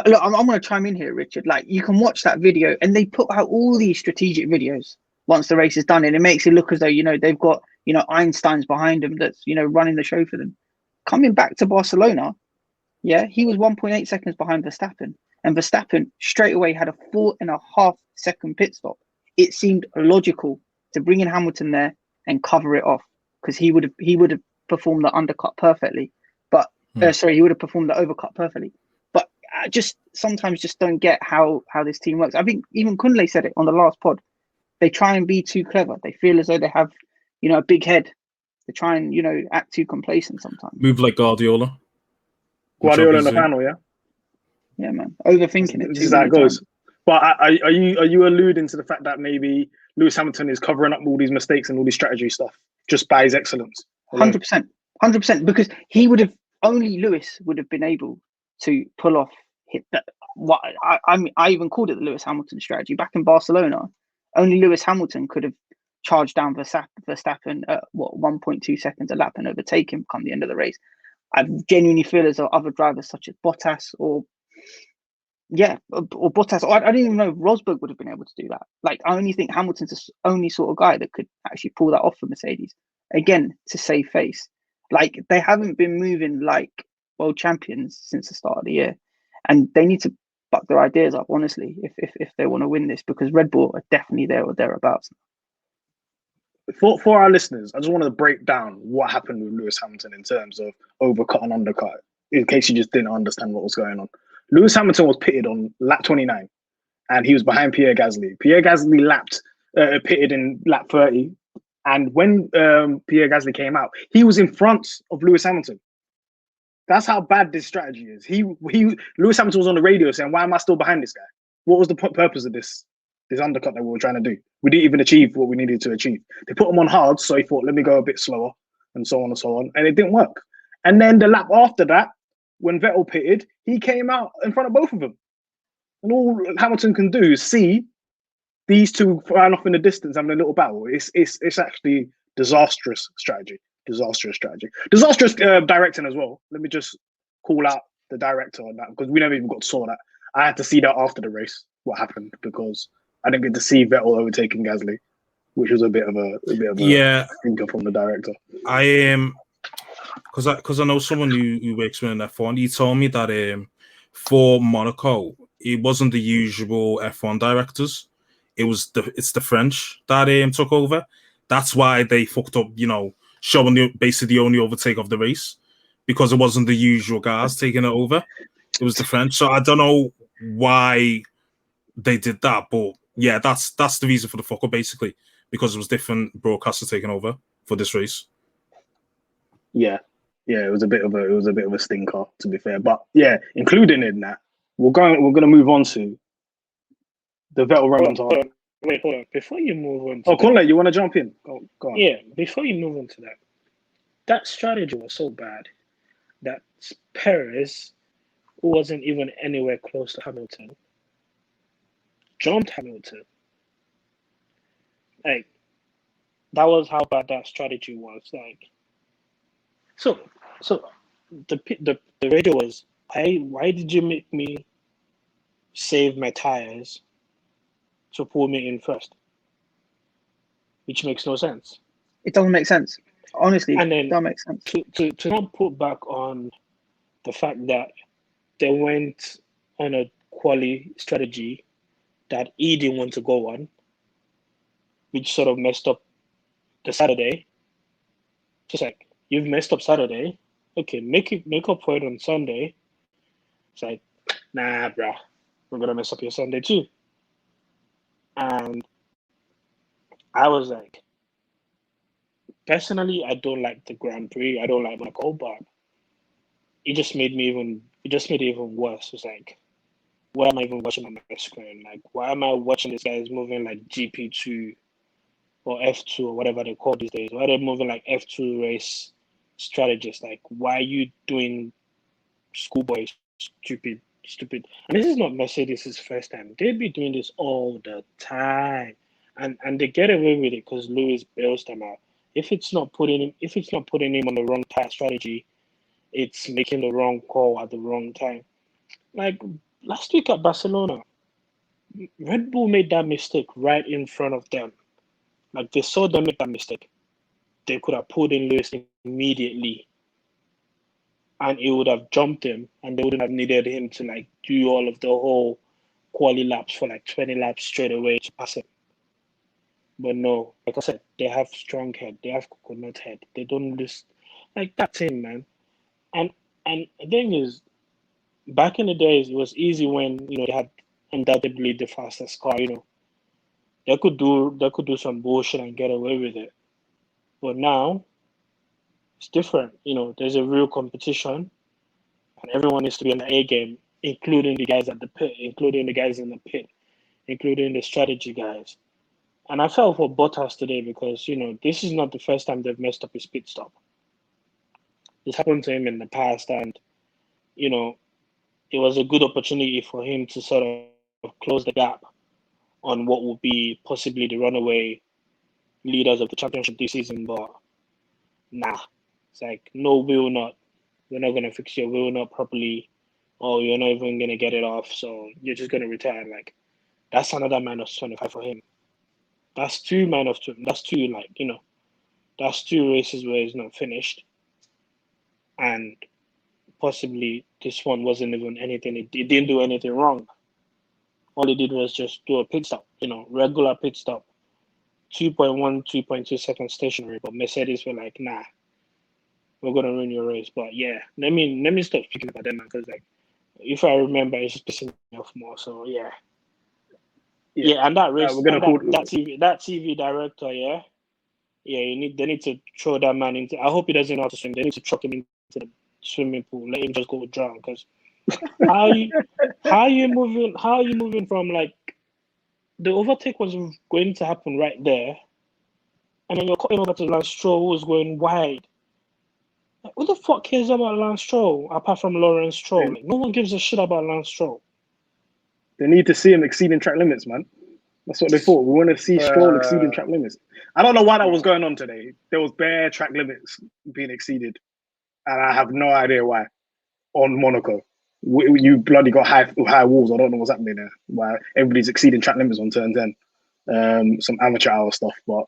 Look, I'm going to chime in here, Richard. Like, you can watch that video, and they put out all these strategic videos once the race is done, and it makes it look as though, you know, they've got, you know, Einstein's behind them that's, you know, running the show for them. Coming back to Barcelona, yeah, he was 1.8 seconds behind Verstappen, and Verstappen straight away had a 4.5 second pit stop. It seemed logical to bring in Hamilton there and cover it off, because he would have performed the undercut perfectly, but he would have performed the overcut perfectly. But I just sometimes don't get how this team works. I think even Kunle said it on the last pod. they try and be too clever. They feel as though they have, a big head. They try and, act too complacent sometimes. Move like Guardiola. Guardiola in the final, yeah? Yeah, man. Overthinking it. This is how it goes. But are you alluding to the fact that maybe Lewis Hamilton is covering up all these mistakes and all these strategy stuff just by his excellence? 100%. 100%. Because only Lewis would have been able to pull off that. What I even called it the Lewis Hamilton strategy back in Barcelona. Only Lewis Hamilton could have charged down Verstappen at 1.2 seconds a lap and overtake him come the end of the race. I genuinely feel as though other drivers such as Bottas or Bottas, or I don't even know if Rosberg would have been able to do that. Like, I only think Hamilton's the only sort of guy that could actually pull that off for Mercedes. Again, to save face. Like, they haven't been moving like world champions since the start of the year. And they need to buck their ideas up, honestly, if they want to win this, because Red Bull are definitely there or thereabouts. For our listeners, I just wanted to break down what happened with Lewis Hamilton in terms of overcut and undercut, in case you just didn't understand what was going on. Lewis Hamilton was pitted on lap 29, and he was behind Pierre Gasly. Pierre Gasly pitted in lap 30, and when Pierre Gasly came out, he was in front of Lewis Hamilton. That's how bad this strategy is. Lewis Hamilton was on the radio saying, "Why am I still behind this guy? What was the purpose of this undercut that we were trying to do? We didn't even achieve what we needed to achieve." They put him on hard, so he thought, "Let me go a bit slower," and so on and so on, and it didn't work. And then the lap after that, when Vettel pitted, he came out in front of both of them. And all Hamilton can do is see these two flying off in the distance having a little battle. It's actually disastrous strategy. Disastrous directing as well. Let me just call out the director on that, because we never even got to saw that. I had to see that after the race, what happened, because I didn't get to see Vettel overtaking Gasly, which was a bit of a thinker from the director. I am. Because I know someone who works with an F1, he told me that for Monaco, it wasn't the usual F1 directors. It's the French that took over. That's why they fucked up, showing basically the only overtake of the race, because it wasn't the usual guys taking it over. It was the French. So I don't know why they did that, but yeah, that's the reason for the fuck up, basically, because it was different broadcasters taking over for this race. Yeah, it was a bit of a stinker, to be fair. But yeah, including in that, we're gonna move on to the Vettel Remontada. Wait, hold on. Before you move on to Kunle, you want to jump in? Go on. Yeah, before you move on to that strategy was so bad that Perez, who wasn't even anywhere close to Hamilton, jumped Hamilton. Like, that was how bad that strategy was. Like, so the radio was, why did you make me save my tires to pull me in first? Which makes no sense. It doesn't make sense. Honestly, and then it doesn't make sense. To not put back on the fact that they went on a quali strategy that he didn't want to go on, which sort of messed up the Saturday. Just like, you've messed up Saturday, okay, make up for it on Sunday. It's like, nah, bro, we're gonna mess up your Sunday too. And I was like, personally, I don't like the Grand Prix. I don't like Monaco, but it just made it even worse. It's like, why am I even watching on my screen? Like, why am I watching these guys moving like GP2 or F2 or whatever they call these days? Why are they moving like F2 race strategists? Like, why are you doing schoolboy stupid? And this is not Mercedes' first time. They'd be doing this all the time. And they get away with it because Lewis bails them out. If it's not putting him on the wrong tire strategy, it's making the wrong call at the wrong time. Like last week at Barcelona, Red Bull made that mistake right in front of them. Like, they saw them make that mistake. They could have pulled in Lewis immediately, and it would have jumped him, and they wouldn't have needed him to like do all of the whole quali laps for like 20 laps straight away to pass him. But no, like I said, they have strong head. They have coconut head. They don't lose. Like, that's him, man. And the thing is, back in the days, it was easy when, they had undoubtedly the fastest car, they could do some bullshit and get away with it. But now it's different. There's a real competition, and everyone needs to be on the A game, including the guys at the pit, including the guys in the pit, including the strategy guys. And I felt for Bottas today because, this is not the first time they've messed up his pit stop. This happened to him in the past, and, it was a good opportunity for him to sort of close the gap on what would be possibly the runaway leaders of the championship this season. But nah, it's like, no, we will not. We're not going to fix your wheel nut properly. Oh, you're not even going to get it off, so you're just going to retire. Like, that's another -25 for him. That's two -2. That's two, that's two races where he's not finished. And possibly this one wasn't even anything. It didn't do anything wrong. All he did was just do a pit stop, regular pit stop. 2.1, 2.2 seconds stationary. But Mercedes were like, nah, we're going to ruin your race. But yeah, let me stop speaking about them, because, like, if I remember, it's just pissing me off more. So yeah. Yeah, and that race, we're gonna call that TV director, yeah, they need to throw that man into. I hope he doesn't know how to swim. They need to chuck him into the swimming pool, let him just go drown. Because how are you moving from, like, the overtake was going to happen right there, and then you're cutting over to Lance Stroll, who's going wide. Like, who the fuck cares about Lance Stroll apart from Lawrence Stroll? Like, no one gives a shit about Lance Stroll. They need to see him exceeding track limits, man. That's what they thought. We want to see Stroll exceeding track limits. I don't know why that was going on today. There was bare track limits being exceeded, and I have no idea why. On Monaco, you bloody got high walls. I don't know what's happening there. Why everybody's exceeding track limits on turn 10. Some amateur hour stuff, but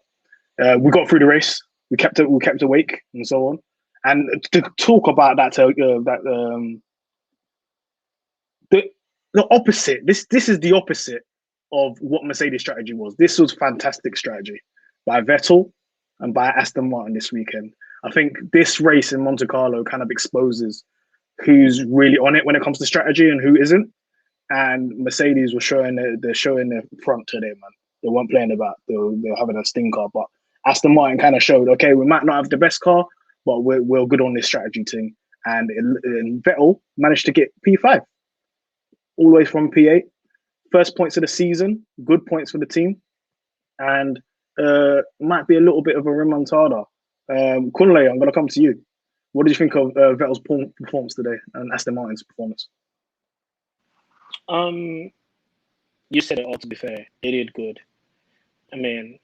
we got through the race. We kept awake and so on. And to talk about that, the opposite. This is the opposite of what Mercedes' strategy was. This was fantastic strategy by Vettel and by Aston Martin this weekend. I think this race in Monte Carlo kind of exposes who's really on it when it comes to strategy and who isn't. And Mercedes were showing their front today, man. They weren't playing about. They were having a stinker. But Aston Martin kind of showed, okay, we might not have the best car, but we're good on this strategy thing. And Vettel managed to get P5 all the way from P8. First points of the season, good points for the team, and might be a little bit of a remontada. Kunle, I'm going to come to you. What did you think of Vettel's performance today and Aston Martin's performance? You said it all, to be fair. They did good. I mean,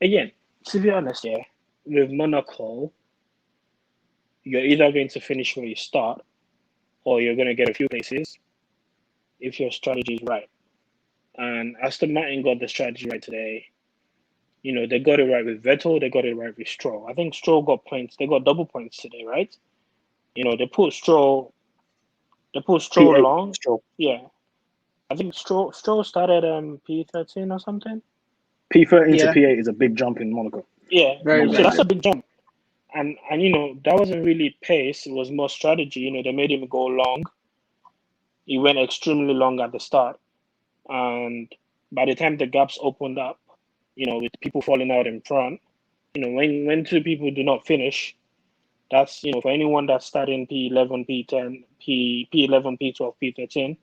again, to be honest, yeah, with Monaco, you're either going to finish where you start, or you're going to get a few places if your strategy is right. And Aston Martin got the strategy right today. They got it right with Vettel, they got it right with Stroll. I think Stroll got points. They got double points today, right? They put Stroll P8, long. Stroll. Yeah. I think Stroll started P13 or something. P13 to P8 is a big jump in Monaco. Yeah. Very So that's a big jump. And that wasn't really pace, it was more strategy. They made him go long. He went extremely long at the start. And by the time the gaps opened up, with people falling out in front, when two people do not finish, that's, for anyone that's starting P11, P10, P11, P12, P13,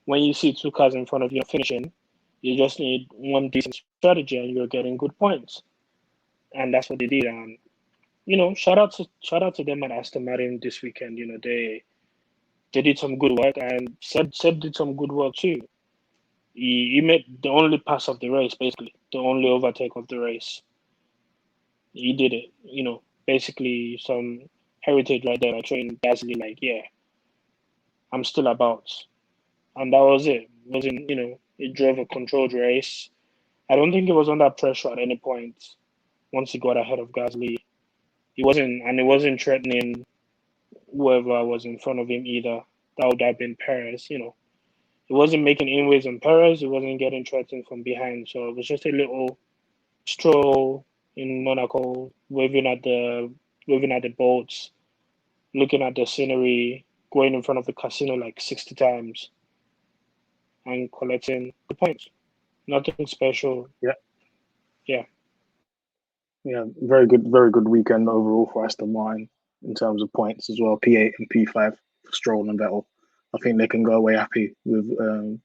when you see two cars in front of you finishing, you just need one decent strategy and you're getting good points. And that's what they did. And, shout out to them at Aston Martin this weekend. They did some good work, and Seb did some good work too. He made the only pass of the race, basically, the only overtake of the race. He did it, basically some heritage right there. I trained Gasly like, yeah, I'm still about. And that was it. It drove a controlled race. I don't think he was under pressure at any point once he got ahead of Gasly. He wasn't threatening whoever was in front of him either. That would have been Perez, He wasn't making inways on Perez. He wasn't getting threatened from behind. So it was just a little stroll in Monaco, waving at the boats, looking at the scenery, going in front of the casino like 60 times, and collecting the points. Nothing special. Yeah, very good weekend overall for Aston Martin in terms of points as well. P8 and P5 for Stroll and Vettel. I think they can go away happy with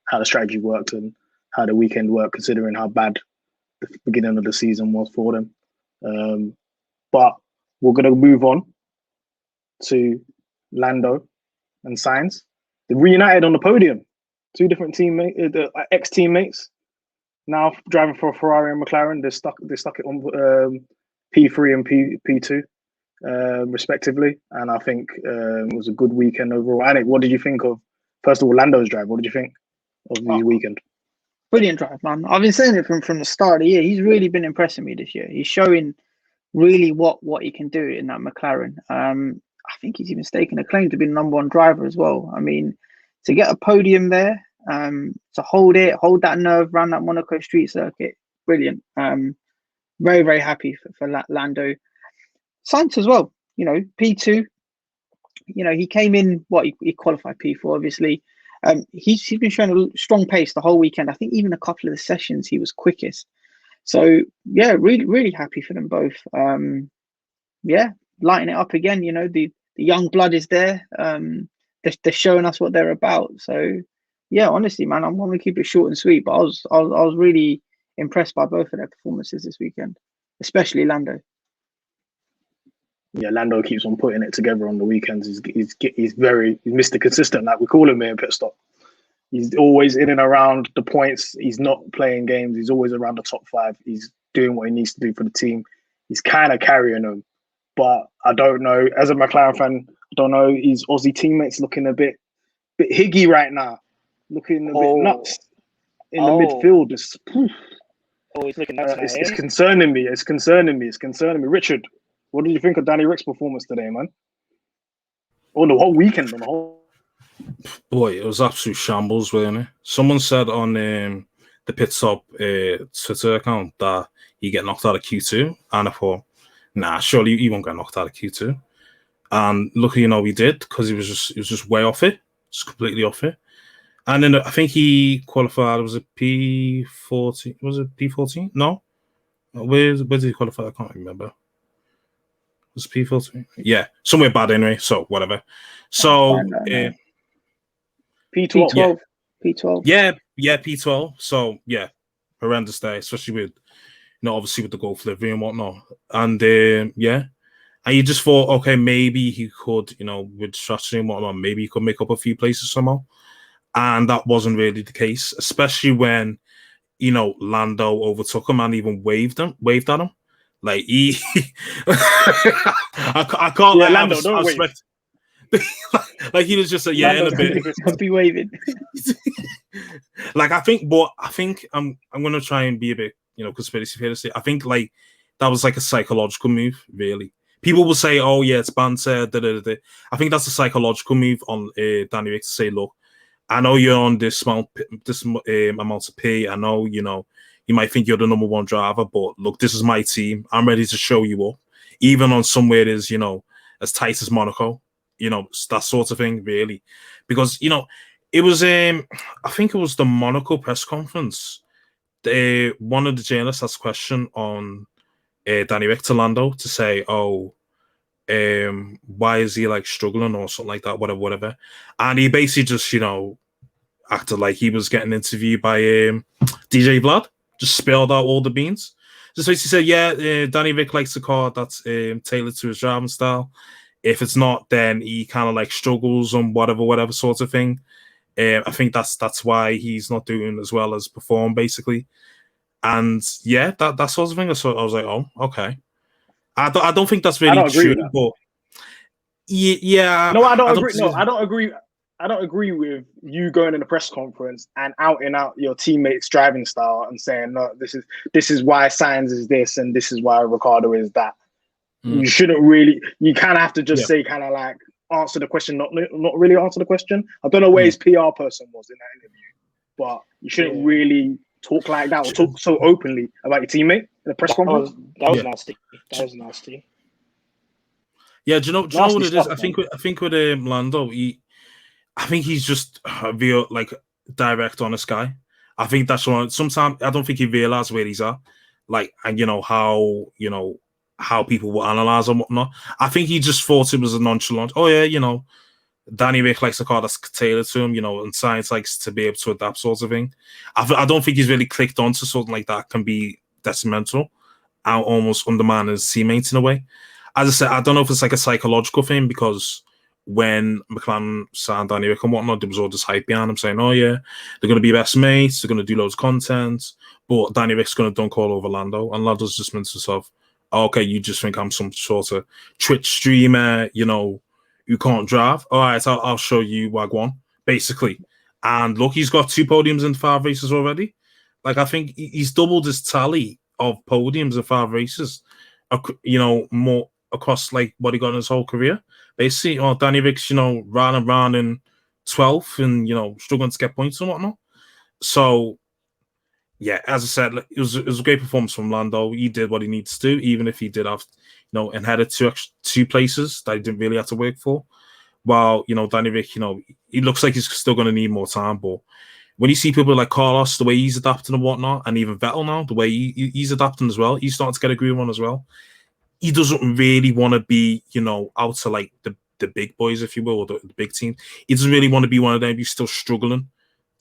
how the strategy worked and how the weekend worked, considering how bad the beginning of the season was for them. But we're going to move on to Lando and Sainz. They reunited on the podium. Two different teammates, ex-teammates, now driving for Ferrari and McLaren. They stuck it on P3 and P2, respectively. And I think it was a good weekend overall. Anik, what did you think of, first of all, Lando's drive? What did you think of the weekend? Brilliant drive, man. I've been saying it from the start of the year. He's really been impressing me this year. He's showing really what he can do in that McLaren. I think he's even staking a claim to be the number 1 driver as well. I mean, to get a podium there, to hold that nerve around that Monaco street circuit, brilliant. Very, very happy for Lando. Sainz as well, P2. He came in, he qualified P4, obviously. He's been showing a strong pace the whole weekend. I think even a couple of the sessions he was quickest. So yeah, really, really happy for them both. Lighting it up again. The young blood is there. They're showing us what they're about. So yeah, honestly, man, I'm going to keep it short and sweet. But I was really impressed by both of their performances this weekend, especially Lando. Yeah, Lando keeps on putting it together on the weekends. He's Mr. Consistent, like we call him here in Pitstop. He's always in and around the points. He's not playing games. He's always around the top 5. He's doing what he needs to do for the team. He's kind of carrying them. But I don't know. As a McLaren fan, I don't know. His Aussie teammates looking a bit higgy right now. Looking a bit nuts in the midfield. He's looking nuts. It's concerning me. It's concerning me. Richard, what did you think of Danny Rick's performance today, man? Or the whole weekend, on the whole. Boy, it was absolute shambles, wasn't it? Someone said on the Pitstop Twitter account that he get knocked out of Q2, and I thought, nah, surely he won't get knocked out of Q2. And luckily, he did, because he was just way off it, just completely off it. And then I think he qualified. Was it P14? Was it P14? No, where did he qualify? I can't remember. Was it P14? Yeah, somewhere bad anyway. So whatever. So P12. P12. Yeah, P12. So yeah, horrendous day, especially with obviously with the Gulf livery and whatnot. And and you just thought, okay, maybe he could, with strategy and whatnot, maybe he could make up a few places somehow. And that wasn't really the case, especially when Lando overtook him and even waved at him. Like he, I can't let Lando. Don't wave. Like he was just in a bit. I'll be waving. I think I'm gonna try and be a bit conspiracy theorist. I think that was like a psychological move. Really, people will say, "Oh yeah, it's banter." I think that's a psychological move on Danny Rick to say, "Look, I know you're on this amount of pay. I know you might think you're the number 1 driver, but look, this is my team. I'm ready to show you up, even on somewhere as as tight as Monaco. That sort of thing, really, because it was I think it was the Monaco press conference. One of the journalists asked a question on Danny Rick to Lando to say, why is he struggling or something like that, whatever. And he basically just, acted like he was getting interviewed by DJ Vlad, just spilled out all the beans. Just basically said, Danny Rick likes a car that's tailored to his driving style. If it's not, then he kind of struggles on whatever sort of thing. I think that's why he's not doing as well as perform, basically. And that sort of thing. So I was like, oh, okay. I don't think that's really true, but yeah. No, I don't agree. No, I don't agree. I don't agree with you going in a press conference and out your teammates' driving style and saying, no, this is why Sainz is this and this is why Ricciardo is that. You shouldn't really. You kind of have to just say, kind of answer the question, not really answer the question. I don't know where his PR person was in that interview, but you shouldn't really talk like that or talk so openly about your teammate in the press conference. That was nasty. That was nasty. Yeah, do you know what it is? I think with Lando, I think he's just a real direct, honest guy. I think that's one. Sometimes I don't think he realized where he's at, like, and how people will analyze and whatnot. I think he just thought it was a nonchalant. Oh yeah, Danny Rick likes a car that's tailored to him, and Sainz likes to be able to adapt, sort of thing. I don't think he's really clicked onto something like that can be detrimental and almost undermine his teammates in a way. As I said, I don't know if it's like a psychological thing, because when McLaren signed Danny Rick and whatnot, there was all this hype behind him saying, oh yeah, they're going to be best mates, they're going to do loads of content, but Danny Rick's going to dunk all over Lando, and Lando's just meant to himself, oh, okay, you just think I'm some sort of Twitch streamer, who can't drive. All right, I'll show you Wagwan, basically. And look, he's got 2 podiums in 5 races already. Like, I think he's doubled his tally of podiums in 5 races, more across like what he got in his whole career. Basically, Danny Rick's, round in 12th and, struggling to get points and whatnot. So, yeah, as I said, it was a great performance from Lando. He did what he needs to do, even if he did have, inherited 2 places that he didn't really have to work for. While, Danny Rick, he looks like he's still going to need more time. But when you see people like Carlos, the way he's adapting and whatnot, and even Vettel now, the way he's adapting as well, he's starting to get a groove on as well. He doesn't really want to be, out to like the big boys, if you will, or the big team. He doesn't really want to be one of them. He's still struggling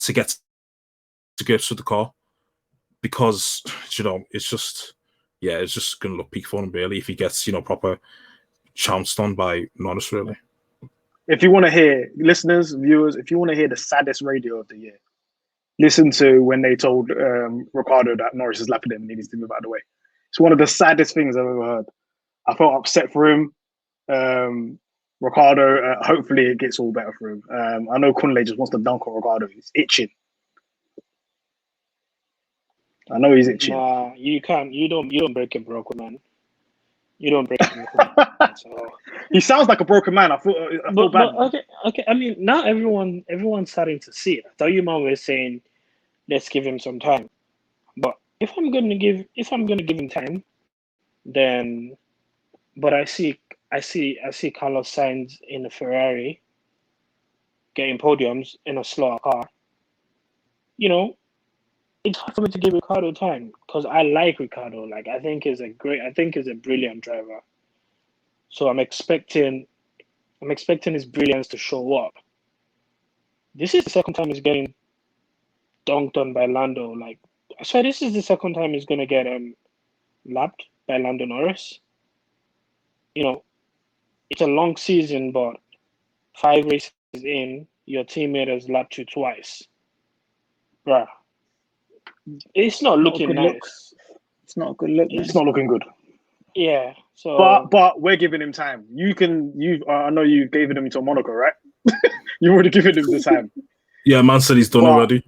to get to grips with the car, because it's just going to look peak for him really if he gets proper trounced on by Norris really. If you want to hear, listeners, viewers, if you want to hear the saddest radio of the year, listen to when they told Ricciardo that Norris is lapping him and he needs to move out of the way. It's one of the saddest things I've ever heard. I felt upset for him. Ricciardo, hopefully it gets all better for him. I know Kunle just wants to dunk on Ricciardo. He's itching. I know he's itching. Nah, you can't. You don't break a broken man. You don't break him. So. He sounds like a broken man. I feel bad. But okay. I mean, now everyone's starting to see it. I thought you man were saying, let's give him some time. But if I'm gonna give him time, then, but I see Carlos Sainz in a Ferrari getting podiums in a slower car. It's hard for me to give Ricciardo time, because I like Ricciardo. Like, I think he's a brilliant driver. So I'm expecting his brilliance to show up. This is the second time he's getting dunked on by Lando. Like, I swear this is the second time he's gonna get lapped by Lando Norris. It's a long season, but 5 races in, your teammate has lapped you twice. Bruh. It's not looking nice. Look. It's not a good look. It's not looking good. Yeah. So, but we're giving him time. I know you gave him to Monaco, right? You've already given him the time. Yeah, man said he's done already.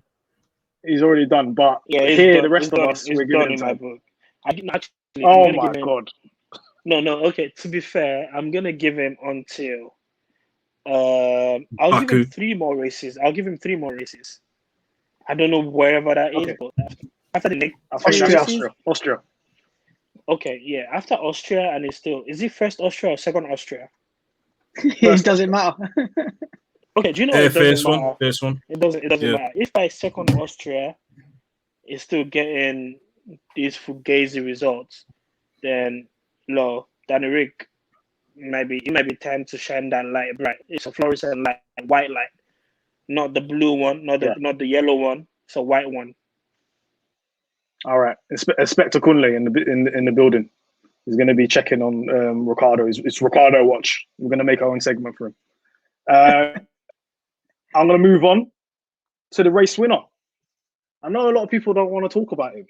He's already done. But the rest of us, we're giving him time. I didn't actually. Oh my god. No. Okay. To be fair, I'm gonna give him until. I'll give him 3 more races. I don't know wherever that is, but after the next Austria. Okay, yeah. After Austria, and is it first Austria or second Austria? It doesn't matter. Okay, do you know? First one. It doesn't matter. If by second Austria is still getting these fugazi results, then Danny Rick might be time to shine that light bright. It's a fluorescent light, white light. Not the blue one, not the yellow one. It's a white one. All right, Inspector Kunle in the building. He's going to be checking on Ricciardo. It's Ricciardo watch. We're going to make our own segment for him. I'm going to move on to the race winner. I know a lot of people don't want to talk about him.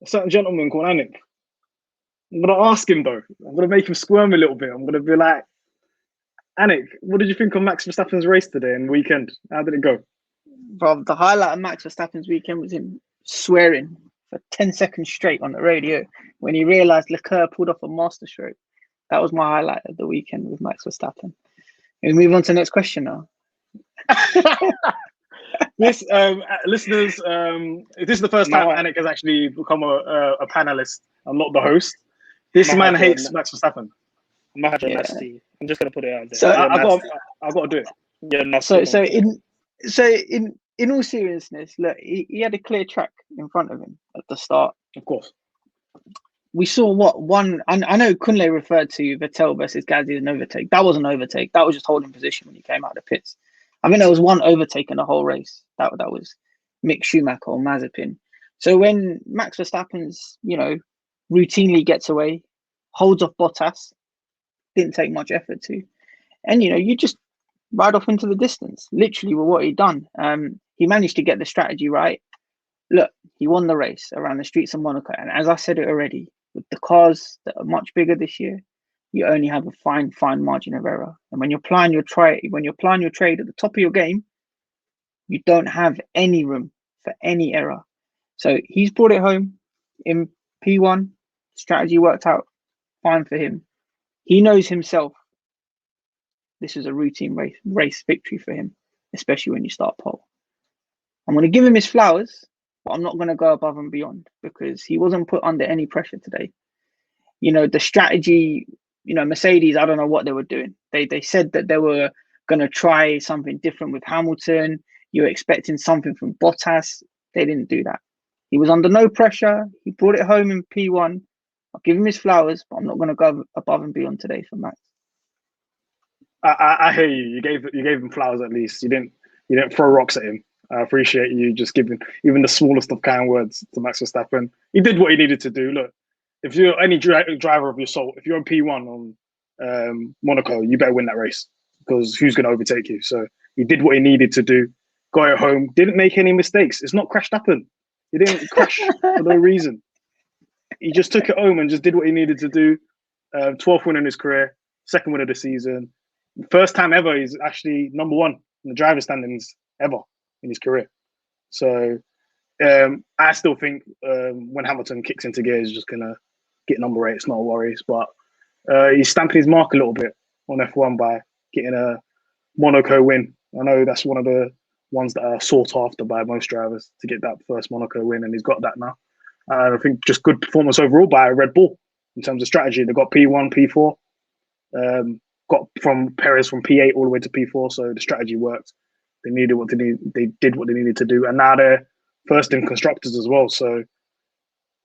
A certain gentleman called Anik. I'm going to ask him though. I'm going to make him squirm a little bit. I'm going to be like, Anik, what did you think of Max Verstappen's race today and weekend? How did it go? Bro, the highlight of Max Verstappen's weekend was him swearing for 10 seconds straight on the radio when he realised Leclerc pulled off a masterstroke. That was my highlight of the weekend with Max Verstappen. We move on to the next question now. This, listeners, this is the first time Anik has actually become a panelist and not the host. This man hates Max Verstappen. Mahad, nasty. I'm just gonna put it out there. So I got to do it. Yeah, nasty. So in in all seriousness, look, he had a clear track in front of him at the start. Of course. We saw I know Kunle referred to Vettel versus Gasly as an overtake. That was an overtake. That was just holding position when he came out of the pits. I think there was one overtake in the whole race. That was Mick Schumacher or Mazepin. So when Max Verstappen's, routinely gets away, holds off Bottas, didn't take much effort to, and you just ride off into the distance, literally with what he'd done. He managed to get the strategy right. Look, he won the race around the streets of Monaco. And as I said it already, with the cars that are much bigger this year, you only have a fine margin of error. And when you're applying your trade at the top of your game, you don't have any room for any error. So he's brought it home in P1. Strategy worked out fine for him. He knows himself this is a routine race victory for him, especially when you start pole. I'm going to give him his flowers, but I'm not going to go above and beyond because he wasn't put under any pressure today. The strategy, Mercedes, I don't know what they were doing. They said that they were going to try something different with Hamilton. You were expecting something from Bottas. They didn't do that. He was under no pressure. He brought it home in P1. I'll give him his flowers, but I'm not going to go above and beyond today for Max. I hear you. You gave him flowers at least. You didn't throw rocks at him. I appreciate you just giving even the smallest of kind words to Max Verstappen. He did what he needed to do. Look, if you're any driver of your soul, if you're on P1 on Monaco, you better win that race because who's going to overtake you? So he did what he needed to do. Got it home. Didn't make any mistakes. It's not crashed happen. He didn't crash for no reason. He just took it home and just did what he needed to do. 12th win in his career, second win of the season. First time ever he's actually number one in the driver standings ever in his career. So I still think when Hamilton kicks into gear, he's just going to get number 8. It's not worries. But he's stamping his mark a little bit on F1 by getting a Monaco win. I know that's one of the ones that are sought after by most drivers to get that first Monaco win, and he's got that now. I think just good performance overall by Red Bull in terms of strategy. They got P1, P4, got from Perez from P8 all the way to P4, so the strategy worked. They needed what they need. They did what they needed to do, and now they're first in constructors as well. So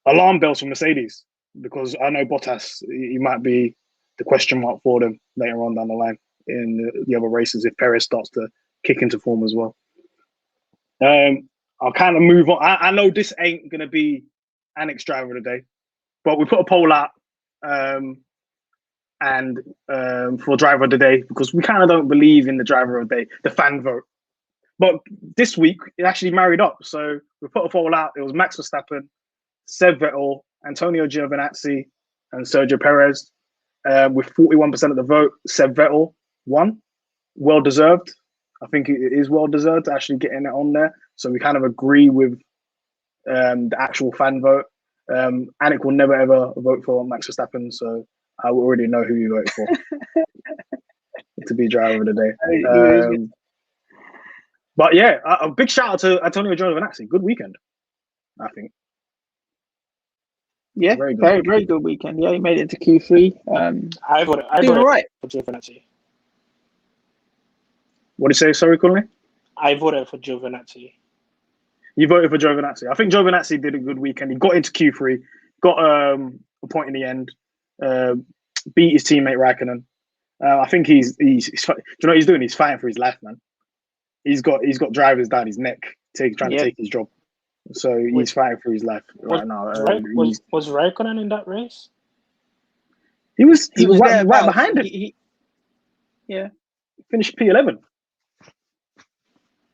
alarm bells for Mercedes because I know Bottas, he might be the question mark for them later on down the line in the other races if Perez starts to kick into form as well. I'll kind of move on. I know this ain't going to be Anik's driver of the day, but we put a poll out and for driver of the day because we kind of don't believe in the driver of the day, the fan vote. But this week, it actually married up. So we put a poll out. It was Max Verstappen, Seb Vettel, Antonio Giovinazzi, and Sergio Perez. With 41% of the vote, Seb Vettel won. Well-deserved. I think it is well-deserved to actually getting it on there. So we kind of agree with the actual fan vote. Anik will never, ever vote for Max Verstappen. So I already know who you vote for to be driver of the day. But yeah, a big shout out to Antonio Giovinazzi. Good weekend, I think. Yeah, very good weekend. Yeah, he made it to Q3. I voted right for Giovinazzi. What did you say? Sorry, Kunle? I voted for Giovinazzi. You voted for Giovinazzi. I think Giovinazzi did a good weekend. He got into Q3, got a point in the end, beat his teammate Raikkonen. I think he's do you know what he's doing? He's fighting for his life, man. He's got drivers down his neck trying to take his job. So he's fighting for his life right now. Was Raikkonen in that race? He was right behind him. Yeah. Finished P11.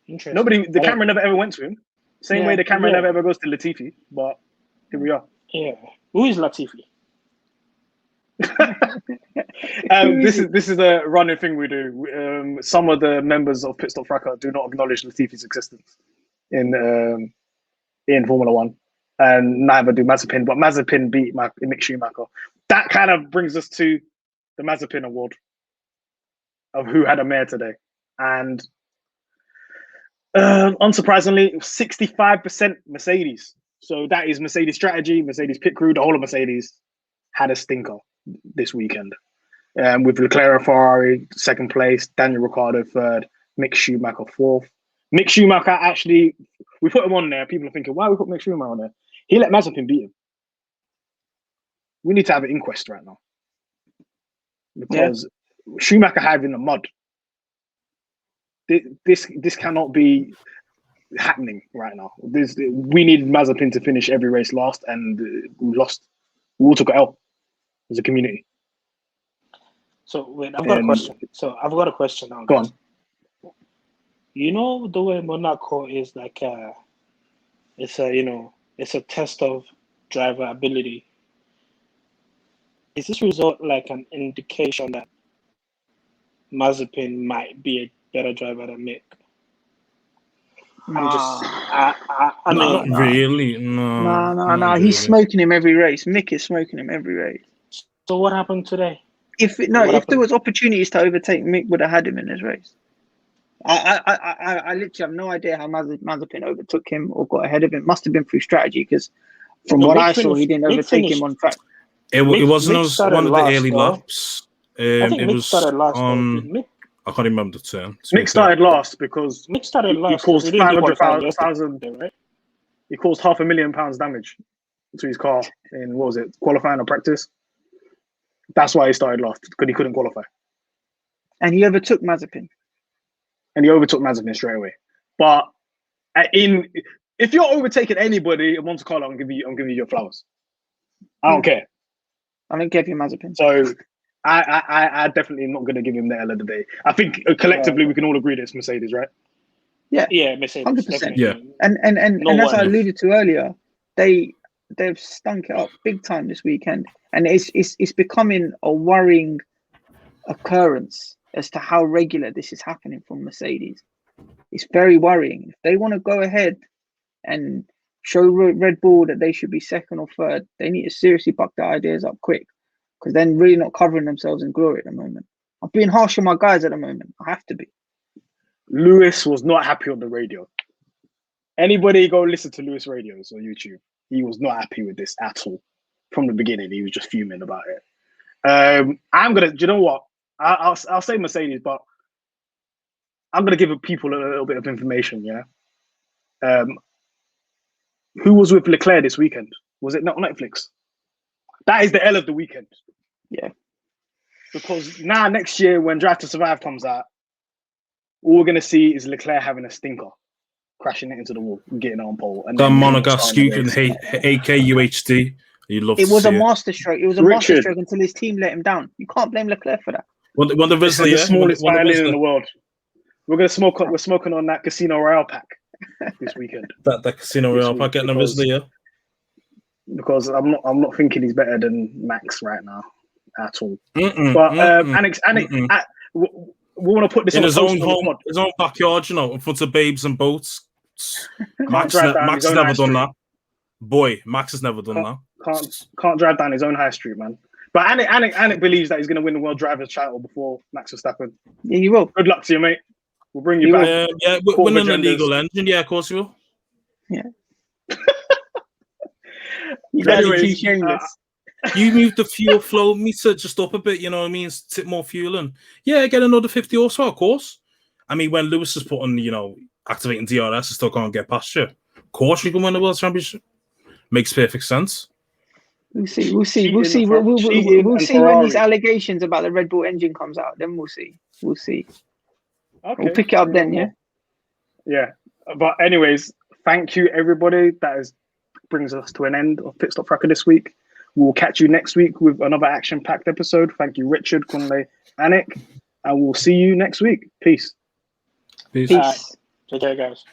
Interesting. The camera never ever went to him. Same way the camera never ever goes to Latifi, but here we are. Yeah. Who is Latifi? This is a running thing we do. Some of the members of Pitstop Fracas do not acknowledge Latifi's existence in Formula One, and neither do Mazepin. But Mazepin beat Mick Schumacher. That kind of brings us to the Mazepin Award of who had a mare today, and unsurprisingly, 65% Mercedes. So that is Mercedes strategy, Mercedes pit crew. The whole of Mercedes had a stinker this weekend. With Leclerc Ferrari second place, Daniel Ricciardo third, Mick Schumacher fourth, Mick Schumacher actually, we put him on there. People are thinking, why we put Mick Schumacher on there? He let Mazepin beat him. We need to have an inquest right now. Because Schumacher had him in the mud. This cannot be happening right now. We need Mazepin to finish every race last, and we lost. We all took an L as a community. So wait, I've got a question. Now. Go on. You know the way Monaco is like it's a test of driver ability. Is this result like an indication that Mazepin might be a better driver than Mick? Not really. No. No. He's smoking him every race. Mick is smoking him every race. So what happened today? If there was opportunities to overtake, Mick would have had him in his race. I literally have no idea how Mazepin overtook him or got ahead of him. Must have been through strategy, because from what I saw, he didn't overtake him on track. It wasn't one of the early laps. I think Mick started last. I can't remember the turn. Mick started last because Mick started last. He caused 500,000. He caused £500,000 damage to his car in, what was it, qualifying or practice? That's why he started last, because he couldn't qualify. And he overtook Mazepin. Straight away. But if you're overtaking anybody in Monte Carlo, I'm giving you your flowers. I don't care. I don't give you Mazepin. So I definitely am not going to give him the L of the day. I think collectively we can all agree that it's Mercedes, right? Yeah, Mercedes, 100%. Yeah, and as I alluded to earlier, they've stunk it up big time this weekend, and it's becoming a worrying occurrence as to how regular this is happening from Mercedes. It's very worrying. If they want to go ahead and show Red Bull that they should be second or third, they need to seriously buck their ideas up quick, because they're really not covering themselves in glory at the moment. I'm being harsh on my guys at the moment. I have to be. Lewis was not happy on the radio. Anybody go listen to Lewis radios on YouTube. He was not happy with this at all. From the beginning, he was just fuming about it. Do you know what? I'll say Mercedes, but I'm gonna give people a little bit of information. Yeah. Who was with Leclerc this weekend? Was it not Netflix? That is the L of the weekend. Yeah. Because now next year when Drive to Survive comes out, all we're gonna see is Leclerc having a stinker, crashing it into the wall, and getting on pole. And that Monegasque and AKUHD. You love. It was a masterstroke. It was a masterstroke until his team let him down. You can't blame Leclerc for that. When the the smallest violin in the world. We're smoking on that Casino Royale pack this weekend. that Casino Royale pack getting a Risley, yeah. Because I'm not thinking he's better than Max right now at all. Anik, we want to put this in on his own home, his own backyard, in front of babes and boats. Max has never done that. Boy, Max has never done that. Can't drive down his own high street, man. But Anik believes that he's going to win the World Drivers' title before Max Verstappen. Yeah, you will. Good luck to you, mate. We'll bring you back. Win an illegal engine. Yeah, of course you will. Yeah. You guys are too shameless. You move the fuel flow meter just up a bit, you know what I mean? Tip more fuel in. Yeah, get another 50 horsepower, of course. I mean, when Lewis is putting, activating DRS, I still can't get past you. Of course you can win the World Championship. Makes perfect sense. We'll see. We'll see when these allegations about the Red Bull engine comes out. Then we'll see. Okay. We'll pick it up then, yeah? Yeah. But anyways, thank you, everybody. That brings us to an end of Pitstop Fracas this week. We'll catch you next week with another action-packed episode. Thank you, Richard, Kunle, Anik. And we'll see you next week. Peace. Peace. Take care, guys.